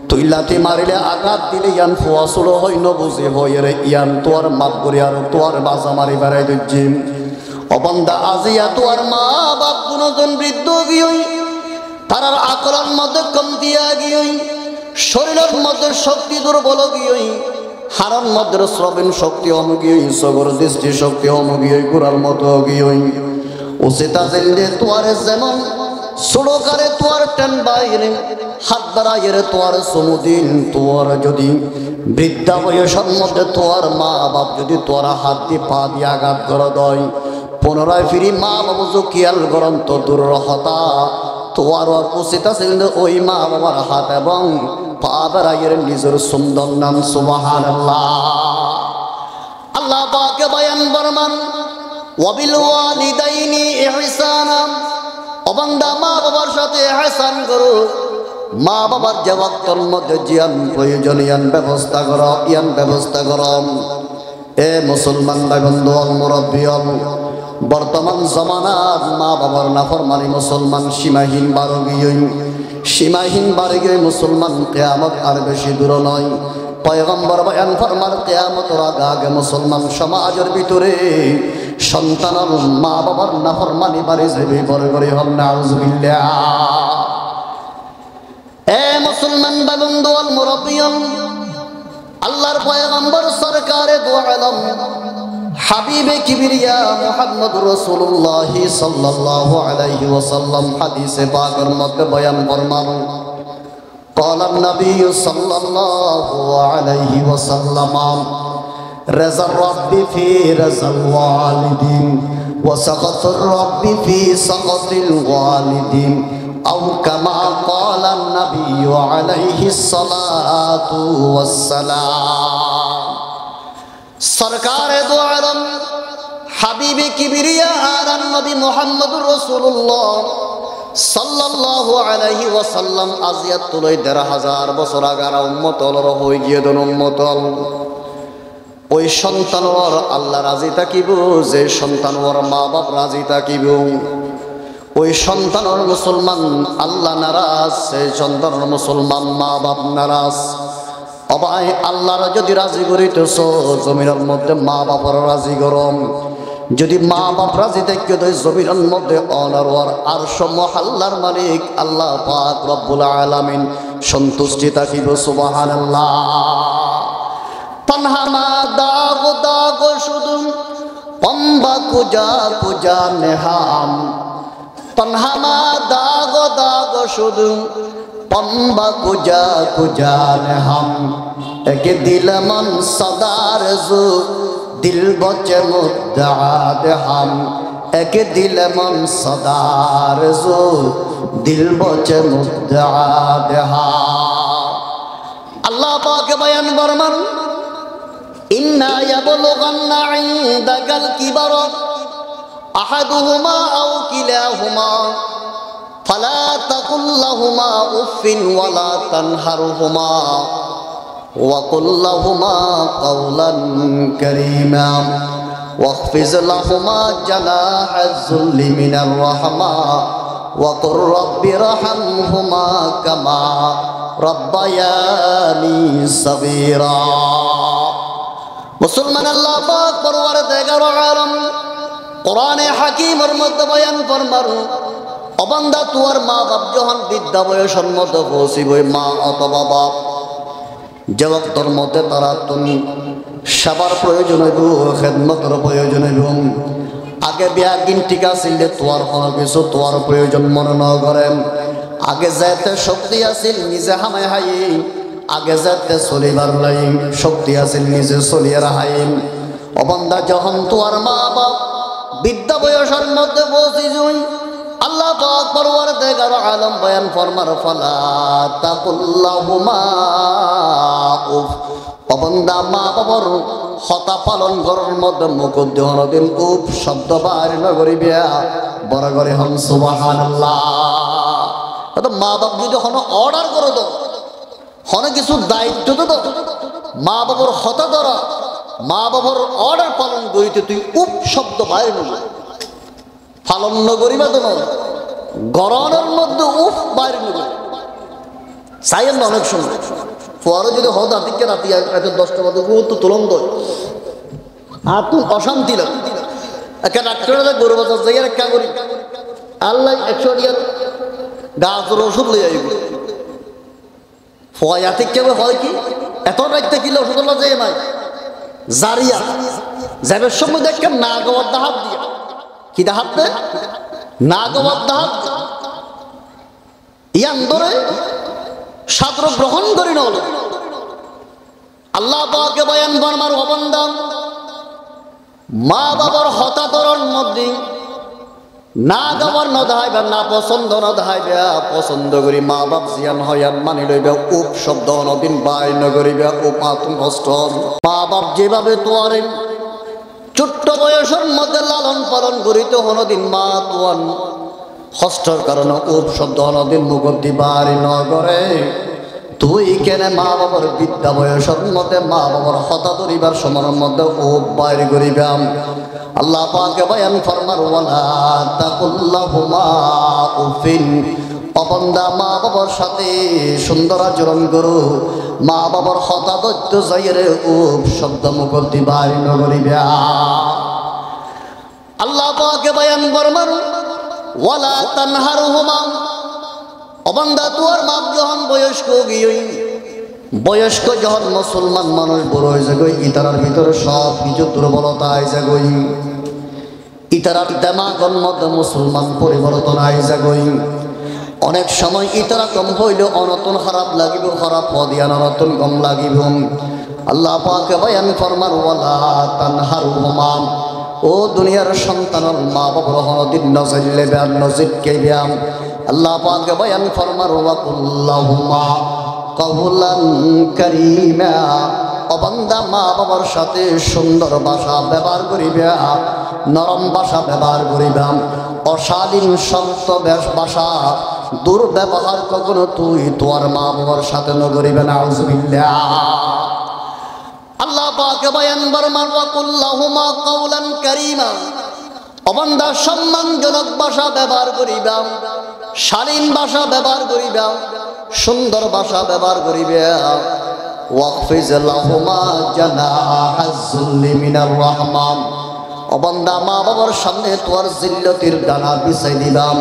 তুই লাথি মারিলে আঘাত দিলে ইয়ান ফুয়া ছোড়ো হই নবুঝে হয়ে রে ইয়ান তোর মাপ করি আর তোর বাজা মারি বেড়াই দিচ্ছি অবন্দা আজিয়া তোর মা বাপ কোনজন বৃদ্ধ গিয়ে তারার আকলার মধ্যে কমতিয়া গিয়ে শরীরের মধ্যে শক্তি দুর্বল গিয়ে হাড়ের মধ্যে শ্রবণ শক্তি অনুগিয়ে সগর দৃষ্টি শক্তি অনুগিয়ে গুড়ার মতো গিয়ে উচিত আছিল যে তোয়ারে যেমন ষোড়কারে তোয়ার টেন বাইরে হাত বাড়াইরে তোয়ার সমুদিন তোয়ার যদি বৃদ্ধা বয়সের মধ্যে তোয়ার মা বাপ যদি তোরা হাত দিয়ে পা দিয়ে আঘাত করে দেয় পুনরায় ফিরি মা বাবু জকিয়াল গ্রন্থ দুর্রহতা তোয়ার উচিত আছিল যে ওই মা বাবার হাত এবং পা বাড়াইরে নিজের সুন্দর নাম সুবহানাল্লাহ। আল্লাহ পাকে বয়ান ফরমান ওয়াবিল ওয়ালিদাইনি ইহসানা অবান্দা মা বাবার সাথে ইহসান করো মা বাবার যে ওয়াক্তের মধ্যে জিয়ান প্রয়োজন ইয়ান ব্যবস্থা করো ইয়ান ব্যবস্থা করো এ মুসলমান ভাই বন্ধু মুরব্বী বর্তমান জমানার মা বাবার নাফরমানি মুসলমান সীমাহীন বারো গিয়ে সীমাহীন বারে গিয়ে মুসলমান কিয়ামত আর বেশি দূর নয় পয়গম্বর বয়ান ফরমার কিয়ামতের আগে মুসলমান সমাজের ভিতরে সন্তানের মা বাবার নাফরমানি বাড়ি যাবে বড় করে হল নাউজুবিল্লাহ। এ মুসলমান বন্ধু আল মুরব্বী আল্লাহর পয়গম্বর সরকারে দু আলম হাবিবে কিবরিয়া মুহাম্মদুর রাসূলুল্লাহ সাল্লাল্লাহু আলাইহি ওয়াসাল্লাম হাদিসে পাকের মধ্যে বয়ান ফরমান قال النبي صلى الله عليه وسلم رضا الرب في رضا الوالدين وسخط الرب في سخط الوالدين أو كما قال النبي عليه الصلاة والسلام سرکار دو عالم حبیب کبریا آران نبی محمد رسول اللہ সাল্লাল্লাহু আলাইহি ওয়াসাল্লাম আজিয়াত তুলই ১৫০০০ বছর আগারা উম্মত অলর হয়ে গিয়ে দন উম্মত ওই সন্তানর আল্লাহ রাজি থাকিব যে সন্তানর মা বাপ রাজি থাকিব ওই সন্তানর মুসলমান আল্লাহ নারাজ সেই সন্তানর মুসলমান মা বাপ নারাজ অবাই আল্লাহর যদি রাজি করিতেছ জমিনের মধ্যে মা বাপর রাজি গরম যদি মা বাপ রাজি থাকে তো জমিনের মধ্যে অনার আরশ মহল্লার মালিক আল্লাহ পাক রব্বুল আলামিন সন্তুষ্টি থাকিব সুবহানাল্লাহ। তনহামা দাগ দাগ শুধু পম্বা কুজা কুজা নেহাম তনহামা দাগ দাগ শুধু পম্বা কুজা কুজা নেহাম একে দিল মন সদার জু दिल बचे मुद्दाद हम एक दिल मन सदार जो दिल बचे मुद्दाद हम अल्लाह पाक बयान फरमान इन्ना यबलुगन्ना इंदकल किबर अहदुहुमा औ किलाहुमा फला तकुल लहुमा उफ्फिन वला तनहरुहुमा وقل لهما قولا كريما واخفض لهما جناح الذل من الرحمة وقل رب ارحمهما كما ربياني صغيرا মুসলমান আল্লাহ পাক পরওয়ারদিগার আলম কোরআনে হাকীমের মধ্যে বয়ান ফরমান অবান্দা তোর মা বাপ যখন বৃদ্ধা বয়সের মধ্যে পৌঁছিবই, মা অথবা বাপ যে বক্তর মধ্যে তারা তুমি সেবার প্রয়োজন হইব, খেদমতের প্রয়োজন হইব। আগে বিয়া দিন ঠিক আছিল, তোর কোনো কিছু তোর প্রয়োজন মনে ন করেন। আগে যাতে শক্তি আছিল নিজে হামাই হাই, আগে যাতে চলিবার লাই শক্তি আছিল নিজে চলিয়ার হাইম। অবান্দা যখন তোর মা বাপ বৃদ্ধা বয়সের মধ্যে পৌঁছি যাই, আল্লাহ পাক পরওয়ারদিগার আলম বয়ান ফরমার ফালা তাকুল্লাহুমা উফ। অবান্দা মা বাবার হতা পালন করার মধ্যে মুকুদ দেওয়ার দিন উপ শব্দ বাইরে নগরিবিয়া বড় করে হম সুবহানাল্লাহ। মা বাপ যদি হন অর্ডার করে দাও, হনে কিছু দায়িত্ব তো দাও, মা বাবার হতা ধরা, মা বাবার অর্ডার পালন করিতে তুই উপ শব্দ বাইরে নব পালন নগরিবা তো নয়, গরমের মধ্যে উফ বাইরে নব চাইয়েন না। অনেক সময় পরে যদি হদ আতিকে রাতি 10টা বাজে তো তুলন দয় আর তুই অশান্তি লাগে। একটা ডাক্তার গরু বাজার যাই আর একটা করি আল্লাহ 100 টাকার গাছের ওষুধ লই আইব। ফয়াতিক কেউ হয় কি এত রাখতে কিলো ওষুধ যে নাই জারিয়া যাবের সময় দেখেন না গওয়ার দাহাত দিয়া, কি দাহাত দে না গওয়ার দাহাত ইয়ান ধরে ছাত্র গ্রহণ করি না হলো। আল্লাহ পাকে বয়ান ফরমার অবান্দা মা বাবার হতাদরণ মধ্যে না গাবার ন দাহাইবা, না পছন্দ ন দাহাইবা, পছন্দ করি মা বাপ জিয়ান হয়ান মানি লইবা উপ শব্দ নদিন বাই নগরিবা উপাতুন হস্ত। মা বাপ যেভাবে তোয়ারে ছোট্ট বয়সের মধ্যে লালন পালন করিতে হনদিন মা তোয়ান হস্তর কারণে উপ শব্দ হনদিন মুগতি বাড়ি ন করে। তুই কেনে মা বাবার বিদ্যা বয়সের মধ্যে মা বাবার হতা ধরিবার সময়ের মধ্যে উপ বাইর করিবাম। আল্লাহ পাকে বয়ান ফরমার ওয়ালা তাকুল্লাহুমা উফিন। অবান্দা মা বাবার সাথে সুন্দর আচরণ করো, মা বাবার হতা দৈত্য যাইরে উপ শব্দ মুগতি বাড়ি ন করিবা। আল্লাহ পাকে বয়ান ফরমার ওয়ালা তানহারহুমা। অবান্দা তোর বাপ যখন বয়স্ক গিয়ে বয়স্ক যখন মুসলমান মানুষ বড় হয়ে যাগই, ইতারার ভিতরে সব কিছু দুর্বলতা আই যাগই, ইতারার দেমাগর মধ্যে মুসলমান পরিবর্তন আই যাগই। অনেক সময় ইতারা কম হইলে অনতন খারাপ লাগিব, খারাপ পদিয়ান অনতন কম লাগিব। আল্লাহ পাকে বয়ান ফরমার ওয়ালা তানহারহুমা। ও দুনিয়ার সন্তানর মা বাবার হনদিন নজরিলে ব্যাম নজিরকে ব্যাম। আল্লাহ পাকে বয়ান ফরমার ওয়া কুল্লাহুমা কাওলান কারীমা। অবান্দা মা বাবার সাথে সুন্দর ভাষা ব্যবহার করিবা, নরম ভাষা ব্যবহার করিবা, অশালীন শব্দ ভাষা দুর্ব্যবহার কখনো তুই তোর মা বাবার সাথে ন করিবে না। আউযুবিল্লাহ। আল্লাহ পাকে বয়ান ফরমার ওয়া কুল্লাহুমা কাওলান কারীমা। অবান্দা সম্মানজনক ভাষা ব্যবহার করিবা, শালীন ভাষা ব্যবহার করিবা, সুন্দর ভাষা ব্যবহার করিবা। ওয়াকফিজ লাহুমা জানাহাজ যুল্লি মিনার রাহমান। অবান্দা মা বাবার সামনে তোর জিল্লতির ডানা বিছাই দিলাম।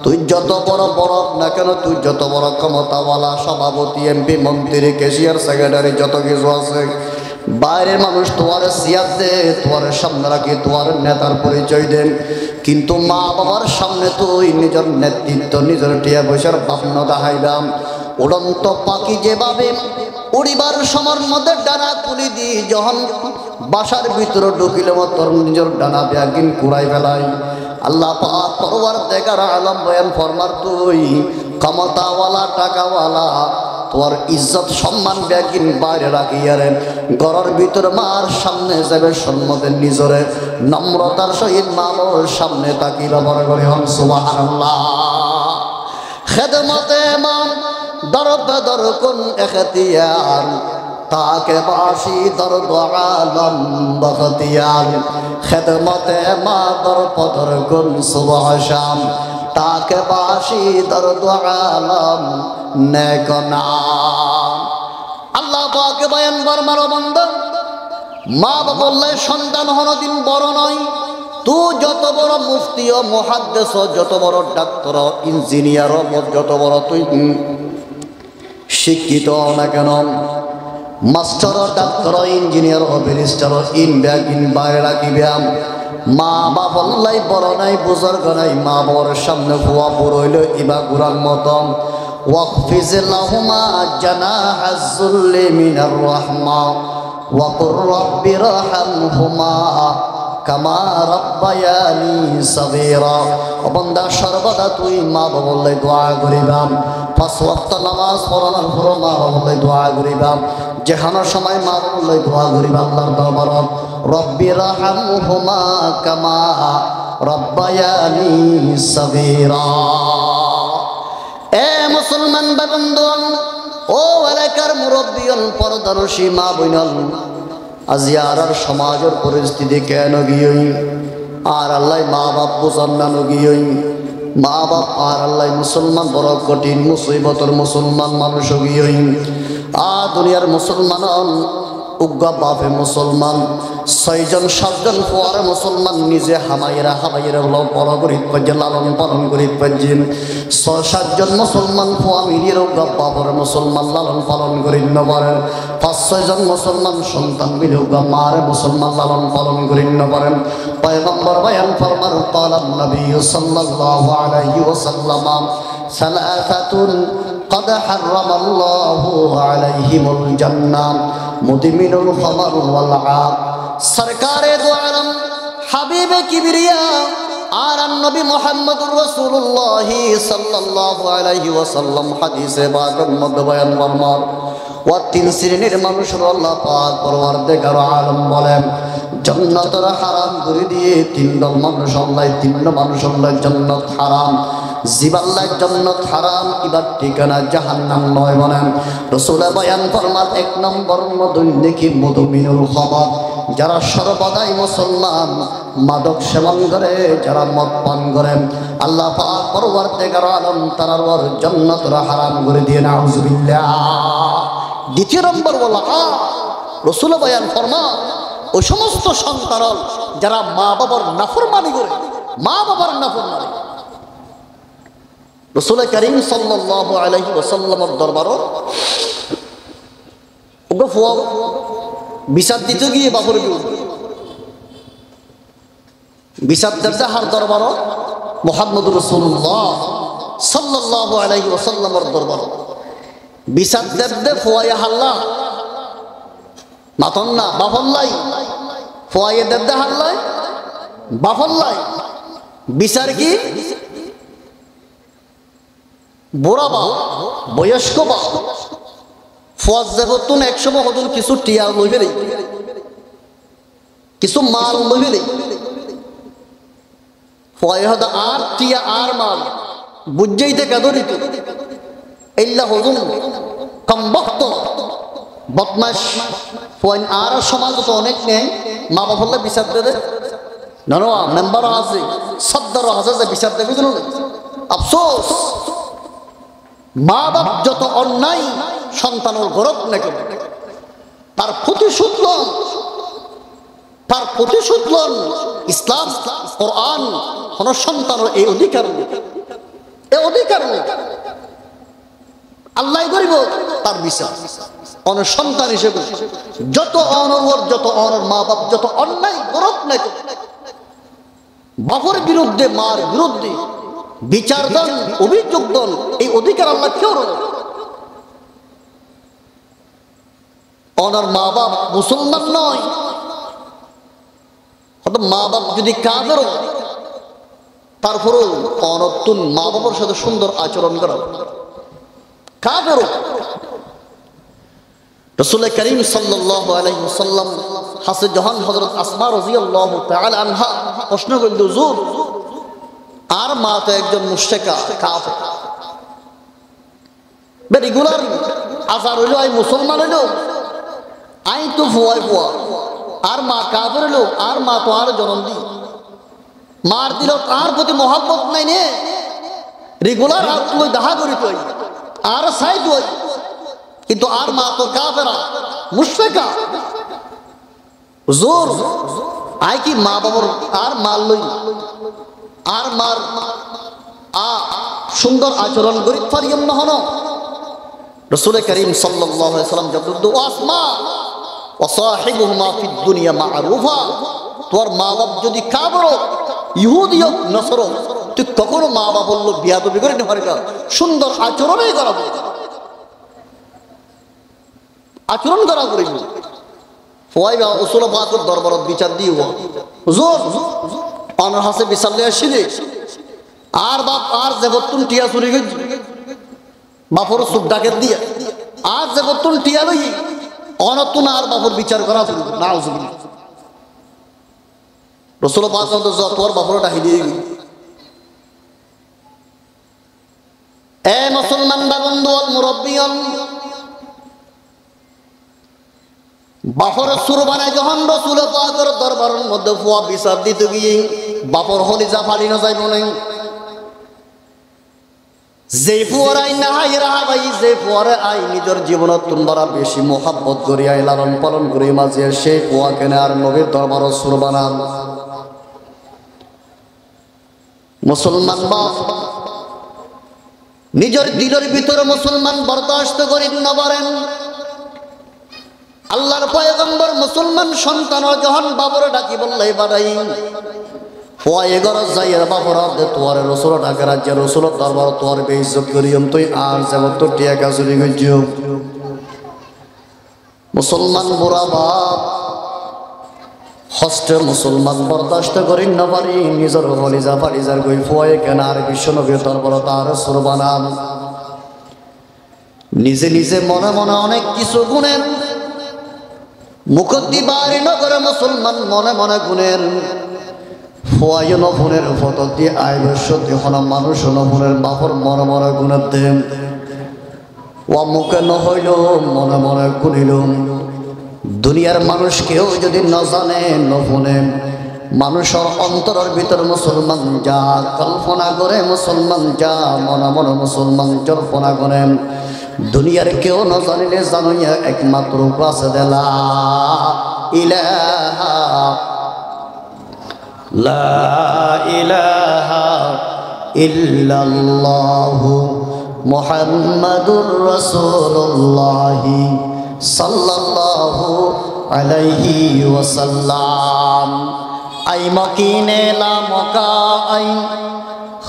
তুই যত বড় বড় না কেন, তুই যত বড় ক্ষমতাওয়ালা সভাপতি, এমপি, মন্ত্রী, ক্যাশিয়ার, সেক্রেটারি যত কিছু আছে, বাইরের মানুষ তোমার সিয়াদ দে, তোমার সামনে রাখি তোমার নেতার পরিচয় দেন, কিন্তু মা বাবার সামনে তুই নিজের নেতৃত্ব নিজের টিয়া পয়সার ভাবনা দেখাইলাম। উড়ন্ত পাখি যেভাবে উড়িবার সময়ের মধ্যে ডানা তুলি দি যখন বাসার ভিতরে ঢুকিলে তোর নিজের ডানা ব্যাগিন কুড়াই ফেলাই। আল্লাহ পাক পরওয়ারদিগার আলম বয়ান ফরমার তুই ক্ষমতাওয়ালা টাকাওয়ালা তোর ইজ্জত সম্মান ব্যাগিন বাইরে রাখিয়ারেন, ঘরের ভিতরে মার সামনে যাবে সম্মতের নিজরে নম্রতার সহিত মালোর সামনে তাকি ব্যবহার করে হন সুবহানাল্লাহ। খেদমতে মা দরবে দর কোন এখতিয়ার, তাকে বাসি দরদ আলম বখতিয়ার। খেদমতে মা দর পদর কোন সুবহ শাম, তাকে বাসি দরদ আলম নেক নাম। আল্লাহ পাকে বয়ান ফরমার বান্দা মা বাবা বললে সন্তান হনদিন বড় নয়, তু যত বড় মুফতি ও মুহাদ্দিস ও যত বড় ডাক্তার ও ইঞ্জিনিয়ার ও যত বড় তুই শিক্ষিত না কেন, মাস্টার ও ডাক্তার ও ইঞ্জিনিয়ার ও ব্যারিস্টার ও ইন বাইরে রাখিবাম, মা বাপ লাই বড় নাই বুজুর্গ নাই, মা বাবার সামনে ফুয়া পড়ইল ইবা গুরার মতন ওয়াকফিজ লাহুমা জানাহাজ যুল্লি মিনার রাহমা ওয়া কুর রাব্বি রহমহুমা কামা রাব্বায়ানি সাগীরা। ও বান্দা সর্বদা তুই মা বাবার লাই দোয়া করিবাম, পাঁচ ওয়াক্ত নামাজ পড়ানোর পর মা বাবার লাই দোয়া করিবাম, যেখানো সময় মা বাবার লাই দোয়া করিবা আল্লাহর দরবারত রব্বি রহমহুমা কামা রাব্বায়ানি সাগীরা। এ মুসলমান বান্দন ও এলাকার মুরব্বিয়ন পরদর্শী মা বইনল, আজি আর সমাজের পরিস্থিতি কেন গিয়ই আর আল্লাহ মা বাপ বুঝান না গিয়ই, মা বাপ আর আল্লাহ মুসলমান বড় কঠিন মুসিবতর মুসলমান মানুষ গিয়ই। দুনিয়ার মুসলমান উগ্গা বাপে মুসলমান, 6 জন 7 জন ফুয়ারে মুসলমান, নিজে হামাইরা বড় করি পাইছে লালন পালন করি পাইছেন। 6-7 জন মুসলমান ফুয়া মিলিয়ে উগ্গা বাপরে মুসলমান লালন পালন করি ন পারেন। 5-6 জন মুসলমান সন্তান মিলে উগ্গা মারে মুসলমান লালন পালন করি ন পারেন। পয়গম্বর বয়ান ফরমান কালান নবী সাল্লাল্লাহু আলাইহি ওয়াসাল্লাম সালাসাতুন قد حرم الله عليهم الجنة مدمن الخمر والعاب। सरकारे दो आलम हबीब किबरिया আর নবী মুহাম্মদুর রাসূলুল্লাহ সাল্লাল্লাহু আলাইহি ওয়াসাল্লাম হাদিসে পাকের মধ্যে বয়ান ফরমান ওয়া 3 শ্রেণীর মানুষের আল্লাহ পাক পরওয়ারদিগার আলম বলেন জান্নাতের হারাম করে দিয়ে 3 দল মানুষ আল্লাহ 3 মানুষ আল্লাহ জান্নাত হারাম, জিবাল্লাহ জান্নাত হারাম, ইবার ঠিকানা জাহান্নাম নয় বলেন। রাসূল বয়ান ফরমান 1 নম্বর মদুন্নিকি মুদমিনুল খামার, যারা সর্বদাই মুসলমান মাদক সেবন করে, যারা মদ পান করেন, আল্লাহ পাক পরওয়ারদিগার আলম তার জান্নাত হারাম করে দিয়ে নাউজুবিল্লাহ। 2 নম্বর বলা রাসূল বয়ান ফরমান ওই সমস্ত সন্তান যারা মা বাবার নাফরমানি করে, মা বাবার নাফরমানি। রাসূল করিম সাল্লাল্লাহু আলাইহি ওয়াসাল্লামের দরবারও ওগো ফুয়া বিচার দিতে গিয়ে বাপরে বিচার দেবদা হার দরবারও মুহাম্মদুর রাসূলুল্লাহ সাল্লাল্লাহু আলাইহি ওয়াসাল্লামের দরবারও বিচার দেবদে ফুয়ায়ে হাল্লা মাতন না বাফল্লাই, ফুয়ায়ে দেবদে হাল্লাই বাফল্লাই। বিচার কি বুড়া বা বয়স্ক বা ফজ দেখুন 100 হতুন কিছু টিয়া লইবে নেই, কিছু মাল লইবে নেই, ফয়ে হদ আর টিয়া আর মাল বুঝেইতে কাদরিত এইলা হতুন কমবক্ত বদমাশ ফয়েন আর সমাজ তো অনেক নেই। মা বাবা বিচার দেবে না, মেম্বার আছে সদ্দার আছে যে বিচার দেবে কেন? আফসোস মা বাপ যত অন্যায় সন্তানের গরব নাকি তার প্রতিশোধ লন। ইসলাম কোরআন কোন সন্তানের এই অধিকার আল্লাহ করিব তার বিচার। কোন সন্তান হিসেবে যত অনর যত অনর মা বাপ যত অন্যায় গরব নাকি বাপের বিরুদ্ধে মার বিরুদ্ধে বিচার দেন, অভিযোগ দেন, এই অধিকার আল্লাহ কেউ ওনার মা বাপ মুসলমান নয়, মা বাপ যদি কাফের তারপরেও অনতুন মা বাবার সাথে সুন্দর আচরণ করা কাফের। রাসূল করিম সাল্লাল্লাহু আলাইহি ওয়াসাল্লাম হাসে যখন হযরত আসমা রাদিয়াল্লাহু তাআলা আনহা প্রশ্ন করলেন, হুজুর আর মা তো একজন মুশরিকা কাফের, রেগুলার আজার হইল আই মুসলমান হইল আই তো ফুয়া আর মা কাফের হইল, আর মা তো আর জন্ম দি মার দিল, তার প্রতি মহব্বত নাই নে, রেগুলার তুই দেখা করি তুই আর সাই তুই, কিন্তু আর মা তো কাফেরা মুশরিকা। হুজুর আই কি মা বাবার আর মার লই আর মার সুন্দর আচরণ করি ফারিয়াম না হন রাসূল করিম সাল্লাল্লাহু আলাইহি ওয়াসাল্লাম যখন ও আসমা ওয়া সাহিবুহুমা ফিদ দুনিয়া মা'রুফা, তোর মা বাপ যদি কাবর ইহুদি হোক নসর তুই কখনো মা বাপ বললো বিয়াদবি করে না, পারিস সুন্দর আচরণই করাবো, আচরণ করা করিব ফয় বা উসুল বাকর দরবারত বিচার দিব হুজুর অনর হাসে বিচার লিয়ে আসিলি আর বাপ আর জগতুন টিয়া চুরি গই বাপর সুখ ডাকে দিয়ে আর জগতুন টিয়া লই অনতুন আর বাপর বিচার করা চলবে না হুজুর রাসূল পাক তোর বাপর ডাকি দিয়ে এ মুসলমান বন্ধু মুরব্বিয়ন বাপর সুরবানায় যখন রাসূল পাকের দরবারের মধ্যে ফুয়া বিচার দিতে গিয়ে বাপর হলিজা ফাড়ি না যাইব না, যে ফুয়ার আই না হাই রাহা ভাই যে ফুয়ার আই নিজের জীবনত তোমরা বেশি মোহাব্বত করি আই লালন পালন করি মাঝে সেই ফুয়া কেনে আর নবীর দরবারের সুরবানান মুসলমান বাপ নিজের দিলের ভিতরে মুসলমান বরদাস্ত করি না পারেন। আল্লাহর পয়গম্বর মুসলমান সন্তান যখন বাবর ডাকি বললে বাড়াই ফয়ে ঘর যাইয়ের বাবর তোয়ারে রসুল ডাকে রাজ্যে রসুল দরবার তোয়ার বেইজ্জত করিম তুই আর যেমন তোর টিয়া গাছুরি গেছ মুসলমান বুড়া বাপ হস্তে মুসলমান বরদাস্ত করি না পারি নিজের হলিজা ফালিজার গই ফয়ে কেনার বিশ্ব নবীর দরবার তার সুরবানাম নিজে নিজে মনে মনে অনেক কিছু গুণের মুখদ্দি বাড়ি নগরে মুসলমান মনে মনে গুণের ফোয়াই নফুনের ফটো দিয়ে আইবস্যতি হন মানুষ নফুনের বাপর মনে মনে গুণের দেন ও মুখে নহইল মনে মনে গুনিল দুনিয়ার মানুষ কেউ যদি ন জানে নফুনে মানুষের অন্তরের ভিতর মুসলমান যা কল্পনা করে মুসলমান যা মনে মনে মুসলমান কল্পনা করে দুনিয়ার কেউ না জানিলে জানাইয়া একমাত্র কাছে দেলা ইলাহা লা ইলাহা ইল্লাল্লাহু মুহাম্মাদুর রাসূলুল্লাহ সাল্লাল্লাহু আলাইহি ওয়াসাল্লাম আই মকিনে লা মকা আই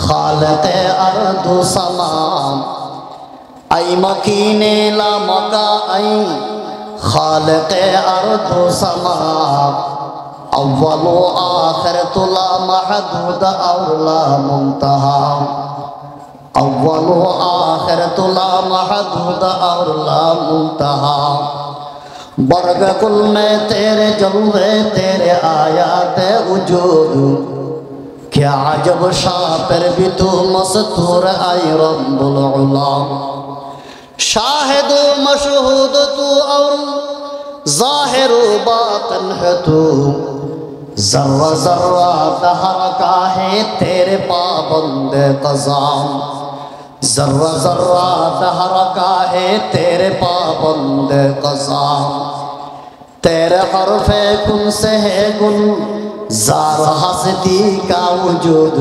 খালকে আরদু সালাম আই মকিনে লা মকা আই খালকে আরদু সালাম আউয়াল ও আখিরাত লা মাহদুদ আর লা মুনতাহা আউয়াল ও আখিরাত লা মাহদুদ আর লা মুনতাহা बरग कुल में तेरे जलवे तेरे आयात वजूद क्या अजब शापर भी तू मस्तूर आई रब्बुल उला शाहिद मशहूद तू और जाहिर बातिन है तू जर्रा जर्रा दहर का है तेरे पाबंद क़ज़ा जर्रा जर्रा दहर का है तेरे पाबंद क़ज़ा तेरे हरफ़े कुन से है गुल ज़ार हस्ती का वजूद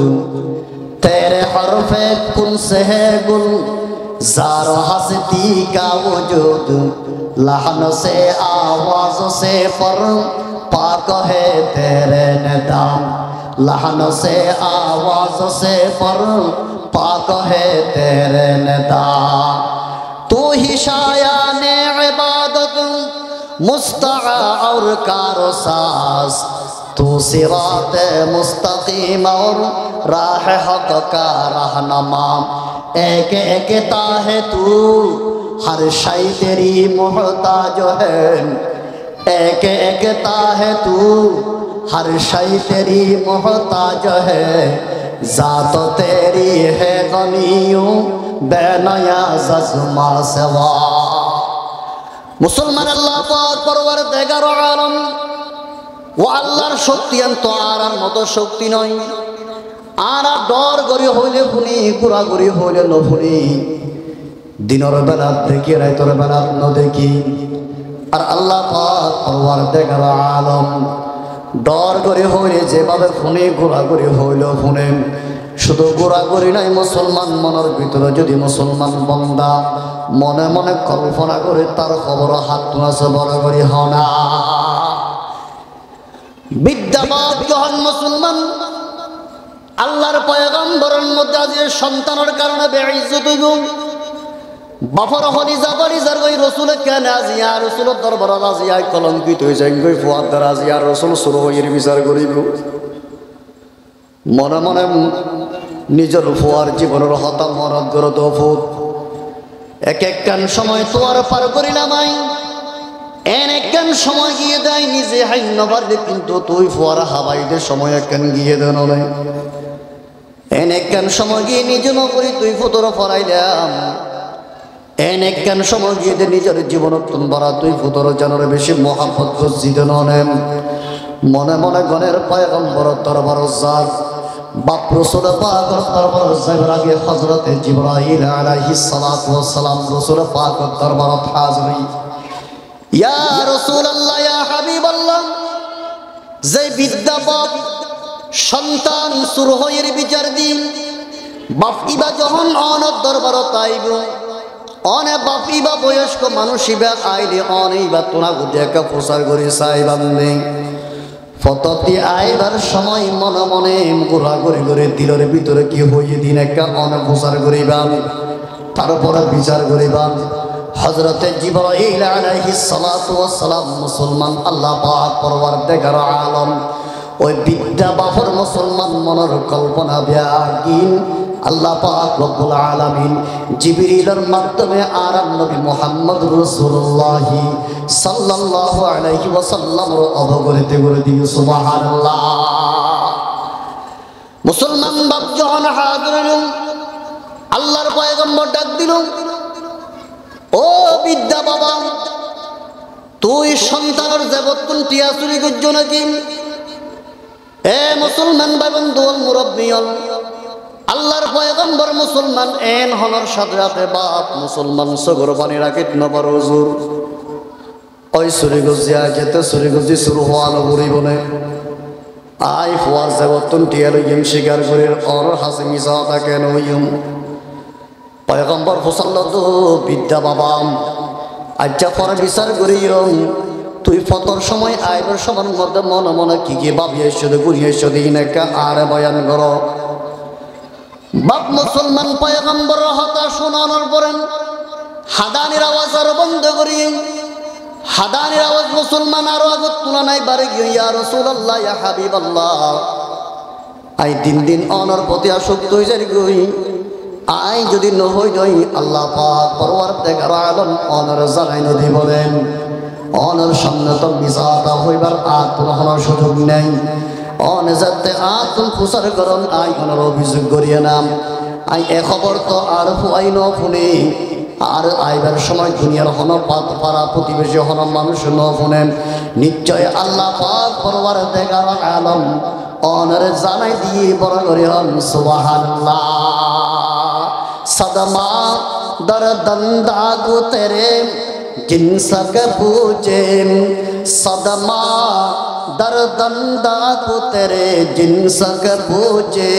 तेरे हरफ़े कुन से है गुल ज़ार हस्ती का वजूद लहन से आवाज़ से पर पाक है तेरे निदान लहन से आवाज़ से पर पाक है तेरे निदान तू ही शायाने इबादत मुस्तआ और कारोसास तू सिरात मुस्तकीम और राह हक का रहनुमा एक एकता है तू हर शय तेरी मोहताज है एक एकता है तू हर शय तेरी मोहताज है जात तेरी है गनियों बेनया जज़्मा सवा मुसलमान अल्लाह पाक परवरदिगार आलम ও আল্লাহর শক্তি তো আর মতো শক্তি নয় আর ডর গরি হইলে শুনি পুরা গরি হইলে নশুনি দিনের বেলা দেখি রাইতর বেলা ন দেখি আর আল্লাহ পাক পরওয়ারদিগার আলম ডর করে হইলে যেভাবে ফোনে ঘোরাঘুরি হইল ফোনে শুধু ঘোরাঘুরি নাই মুসলমান মনের ভিতরে যদি মুসলমান বন্দা মনে মনে কল্পনা করে তার খবর হাত তুলাছে বড় করি হনা বিদ্যাবাদ যখন মুসলমান আল্লাহর পয়গম্বরের মধ্যে আজ সন্তানের কারণে বেইজ্জত হইব বাফর হলিজা বলিজার ওই রসুল কেন আজিয়া রসুলের দরবার আজিয়া কলঙ্কিত হয়ে যায় গই ফুয়াদার আজিয়া রসুল শুরু হয়ে বিচার করিব মনে মনে নিজের ফুয়ার জীবনের হতা মরদ করে দফুত এক একখান সময় তোয়ার পার করিলাম আই এন একখান সময় গিয়ে দেয় নিজে হাইন্য পারলে কিন্তু তুই ফুয়ার হাবাইদের সময় একখান গিয়ে দেন এন একখান সময় গিয়ে নিজে নকরি তুই ফুতর ফরাইলাম এন একখান সময় গিয়ে নিজের জীবনত্তন ভরা তুই ফুতর জানার বেশি মহাব্বত গজ্জিত নেন মনে মনে গণের পয়গম্বর দরবার জাত বাপ রাসূল পাকের দরবার যাবার আগে হযরতে জিবরাইল আলাইহিস সালাতু ওয়াস সালাম রাসূল পাকের দরবারত হাজির ইয়া রাসূলুল্লাহ ইয়া হাবিবাল্লাহ যে বিদ্যা বাপ সন্তান সুরহয়ের বিচার দিন বাপ ইবা যখন অনর দরবারত আইব অনে বাপ ইবা বয়স্ক মানুষ ইবা আইলে অনেইবা তোনা গুদিয়াকে প্রচার করে চাইবান্নে ফততি আইবার সময় মনে মনে ঘোরাঘুরি করে দিলের ভিতরে কি হইয়ে দিন একটা অনেক প্রচার করিবাম তারপরে বিচার করিবাম হযরতে জিবরাইল আলাইহিস সালাতু ওয়াস সালাম মুসলমান আল্লাহ পাক পরওয়ারদিগার আলম ওই বিদ্যা বাফর মুসলমান মনের কল্পনা ব্যাগিন আল্লাহ পাক রব্বুল আলামিন জিবরিলের মাধ্যমে আর নবী মুহাম্মদ রাসূলুল্লাহ সাল্লাল্লাহু আলাইহি ওয়াসাল্লাম অবগত করে দিন সুবহানাল্লাহ মুসলমান বাপ যখন হাজির হলেন আল্লাহর পয়গম্বর ডাক দিল ও বিদ্যা বাবা তুই সন্তানের জগৎতুন টিয়া চুরি করছ নাকি এ মুসলমান ভাই বন্ধু মুরব্বী আল্লাহর পয়গম্বর মুসলমান এন হনর সাথে সাথে বাপ মুসলমান সগর বাণী রাখিত নবর হুজুর ওই চুরি গজিয়া যেতে চুরি গজি শুরু হওয়া নবরি বনে আই ফুয়ার জগৎতুন টিয়া লইম স্বীকার করির অর হাসি মিশা থাকে নইম পয়গম্বর ফুসাল্লাতু বিদ্যা বাবাম আচ্ছা পরে বিচার করিম তুই ফতর সময় আইবার সবার মধ্যে মনে মনে কি কি ভাবি এসে ঘুরিয়ে এসে দিন একটা আর বয়ান কর বাপ মুসলমান পয়গম্বর হতা শোনানোর পরেন হাদানির আওয়াজ আর বন্ধ করি হাদানির আওয়াজ মুসলমান আরো আগত তুলনায় বাড়ে গিয়ে ইয়া রাসূলুল্লাহ ইয়া হাবিবাল্লাহ আই দিন দিন অনর প্রতি আসক্ত হয়ে যাই গই আই যদি নহই যাই আল্লাহ পাক পরওয়ারদিগার আলম অনর জানাই নদী বলেন অনর সামনে তো মিজাতা হইবার আর কোনো হওয়ার সুযোগ নেই অনে যাতে আতুন ফুসার করন আই অনর অভিযোগ করিয়ে নাম আই এ খবর তো আর ফুয়াই ন শুনি আর আইবার সময় দুনিয়ার হন পাত পাড়া প্রতিবেশী হন মানুষ ন শুনেন নিশ্চয় আল্লাহ পাক পরওয়ারদিগার আলম অনরে জানাই দিয়ে বড় করে হন সুবহানাল্লাহ सदमा दर्दंदा को तेरे जिनसक पूजे सदमा दर्दंदा को तेरे जिनसक पूजे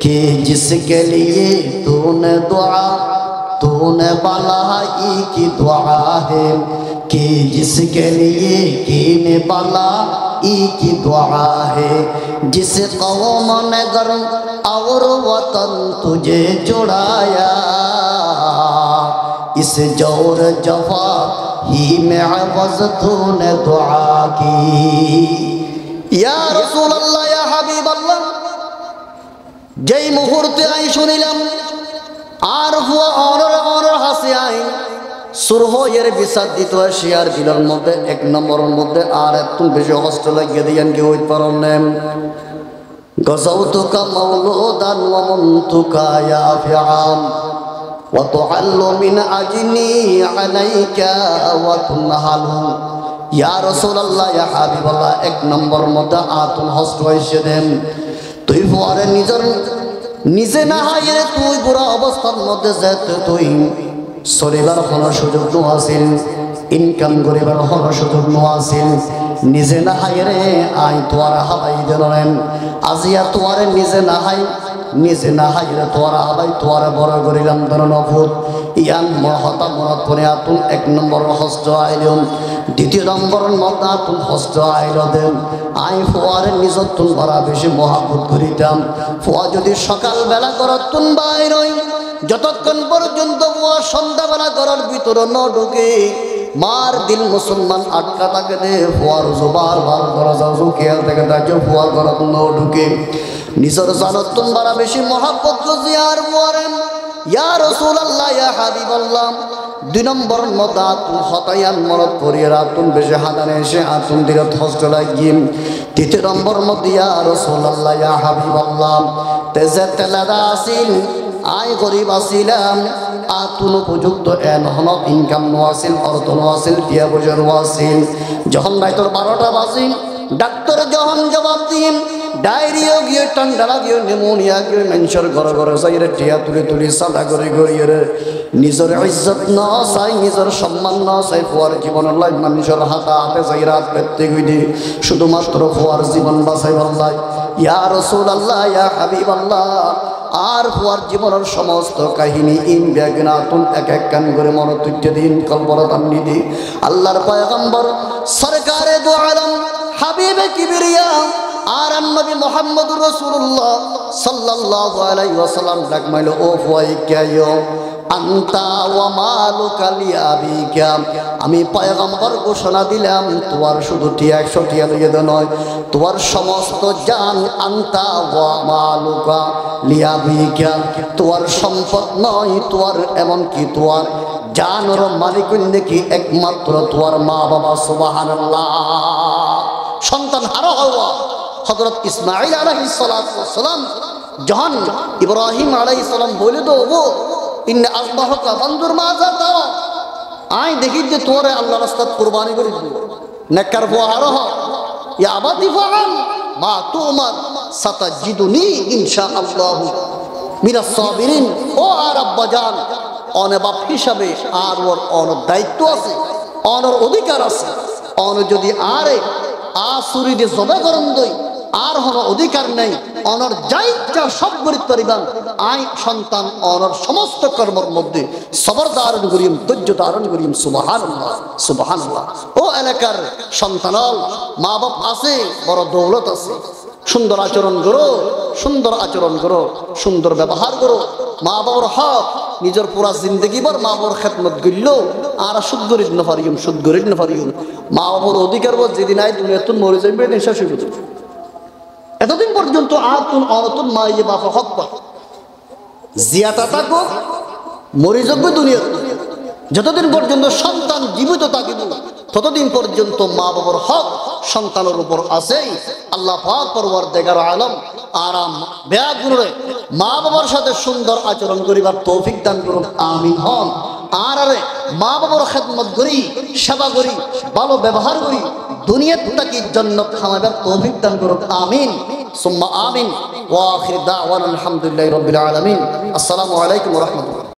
कि जिसके लिए तूने दुआ तूने बलाई की दुआ है कि जिसके लिए कीने बलाई की दुआ है जिस कौम ने गर्म और वतन तुझे जुड़ाया इस जोर जफा ही में अवज़ तूने दुआ की या रसूल अल्लाह या हबीब अल्लाह जय मुहूर्ते आई শুনিলাম আর হুয়া অনর অনর হাসি আই সুরহয়ের বিচার দিত শিয়ার দিলের মধ্যে এক নম্বরের মধ্যে আর একটু বেশি কষ্ট লাগিয়ে দিয়েন কি হইতে পারেন নেন غزوتك مولودا ومنتك يافعا وتعل من أجني عليك وتنهل يا رسول الله يا حبيب الله এক নম্বর মধ্যে আতুন হস্ত হইছে দেন তুই পরে নিজে না হাইরে তুই পুরো অবস্থার মধ্যে যেতে তুই শরীরের কোনো সুযোগ তো আসিল ইনকাম করিবার হর সুযোগ নোয়াছিল নিজে না হাই রে আই তোয়ার হাবাই দেন আজিয়া তোয়ারে নিজে না হাই নিজে না হাইরে তোয়ার হাবাই তোয়ারে বড় করিলাম ধর নফুত ইয়ান মহতা মনত পরে আতুন 1 নম্বর হস্ত আইলম 2 নম্বর মত আতুন হস্ত আইল দেন আই ফুয়ারে নিজত তুন ভরা বেশি মহাব্বত করিতাম ফুয়া যদি সকাল বেলা করত তুন বাইরই যতক্ষণ পর্যন্ত ফুয়া সন্ধ্যাবেলা করার ভিতর ন ঢুকে মার দিল মুসলমান আটকা থাকে দে ফুয়ার জোবার বার দরজা খেয়াল থেকে তাকে ফুয়ার করা ন ঢুকে নিজের জানত তুন ভরা বেশি মহাব্বত গজিয়ার ফুয়ারেন ইয়া রাসূলুল্লাহ ইয়া হাবিবাল্লাহ 2 নম্বর মত আতুন হতায়ান মনত পড়িয়ে রাতুন বেশি হাদানে এসে আতুন দিরত হস্ত লাগিম 3 নম্বর মত ইয়া রাসূলুল্লাহ ইয়া হাবিবাল্লাহ তেজে তেলাদা আসিল আই গরিব আসিলাম আতুন উপযুক্ত এন হন ইনকাম নোয়াসিল অর্থ নোয়াসিল টিয়া বজার নোয়াসিল যখন রাইতর 12টা বাজিল ডাক্তার যখন জবাব দিন ডায়রিয়া গিয়ে ঠান্ডা লাগিয়ে নিউমোনিয়া গিয়ে মানুষের ঘরে ঘরে যাইরে টিয়া তুলি তুলি সাদা করে গড়িয়ে নিজের ইজ্জত না চাই নিজের সম্মান না চাই ফুয়ার জীবনের লাই মানুষের হাতে হাতে যাই রাত পেতে গিয়ে শুধুমাত্র ফুয়ার জীবন বাঁচাই বললাই ইয়া রাসূলুল্লাহ ইয়া হাবিবাল্লাহ আর ফুয়ার জীবনের সমস্ত কাহিনী ইন ব্যাগনাতুন এক এক কান করে মনোতুজ্য দিন কলবরতান নিদি আল্লাহর পয়গম্বর সরকারে দু আলম হাবিবে কিবরিয়া আর নবী মুহাম্মদুর রাসূলুল্লাহ সাল্লাল্লাহু আলাইহি ওয়াসাল্লাম ডাক মাইলো ও ফুয়াই কায়ো আনতা ওয়া মালুকা লিয়াবিকা আমি পয়গম্বর ঘোষণা দিলাম তোমার শুধু 100 টিয়া লইয়ে নয় তোমার সমস্ত জান আনতা ওয়া মালুকা লিয়াবিকা তোমার সম্পদ নয় তোমার এমন কি তোমার জানের মালিক নাকি একমাত্র তোমার মা বাবা সুবহানাল্লাহ সন্তান হারা হওয়া হযরত ইসমাঈল আলাইহিস সালাতু ওয়াস সালাম যখন ইব্রাহিম আলাইহিস সালাম বলে দো ও ইন্না আসবাহুকা বান্দুর মাজা দাও আই দেখি যে তোরে আল্লাহর রাস্তায় কুরবানি করে দিব নেককার ফুয়ার হ ইয়া আবাদি ফাআল মা তুমার সাতাজিদুনি ইনশাআল্লাহ মিনাস সাবিরিন ও আর আব্বাজান অনে বাপ হিসাবে আর ওর দায়িত্ব আছে ওর অধিকার আছে অন যদি আরে আসুরি দিয়ে জবে গরম দই আর হন অধিকার নেই অনর যাইটা সব গরিত পারিবান আই সন্তান অনর সমস্ত কর্মের মধ্যে সবর ধারণ করিম ধৈর্য ধারণ করিম সুবহানাল্লাহ সুবহানাল্লাহ ও এলাকার সন্তানল মা বাপ আছে বড় দৌলত আছে সুন্দর আচরণ করো সুন্দর আচরণ করো সুন্দর ব্যবহার করো মা বাবার হক নিজের পুরা জিন্দগি ভর মা বাবার খেদমত করল আর সুদ গরিব না পারিম সুদ গরিব না পারিম মা বাবার অধিকার বল যেদিন আই দুনিয়াতুন মরে যাইবে নেশা শুরু এতদিন পর্যন্ত আতুন অনতুন মা ইয়ে বাবা হক পা জিয়াতা থাকো মরে যাবে দুনিয়া যতদিন পর্যন্ত সন্তান জীবিত থাকিব ততদিন পর্যন্ত মা বাবার হক সন্তানের উপর আছেই আল্লাহ পাক পরওয়ারদিগার আলম আরাম বেয়াগুণরে মা বাবার সাথে সুন্দর আচরণ করিবার তৌফিক দান করুন আমিন হন আর আরে মা বাবার খেদমত করি সেবা করি ভালো ব্যবহার করি দুনিয়ার তাকি জান্নাত খাওয়াবার তৌফিক দান করুন আমিন সুম্মা আমিন ওয়া আখির দাওয়ানা আলহামদুলিল্লাহি রাব্বিল আলামিন আসসালামু আলাইকুম ওয়া রাহমাতুল্লাহ।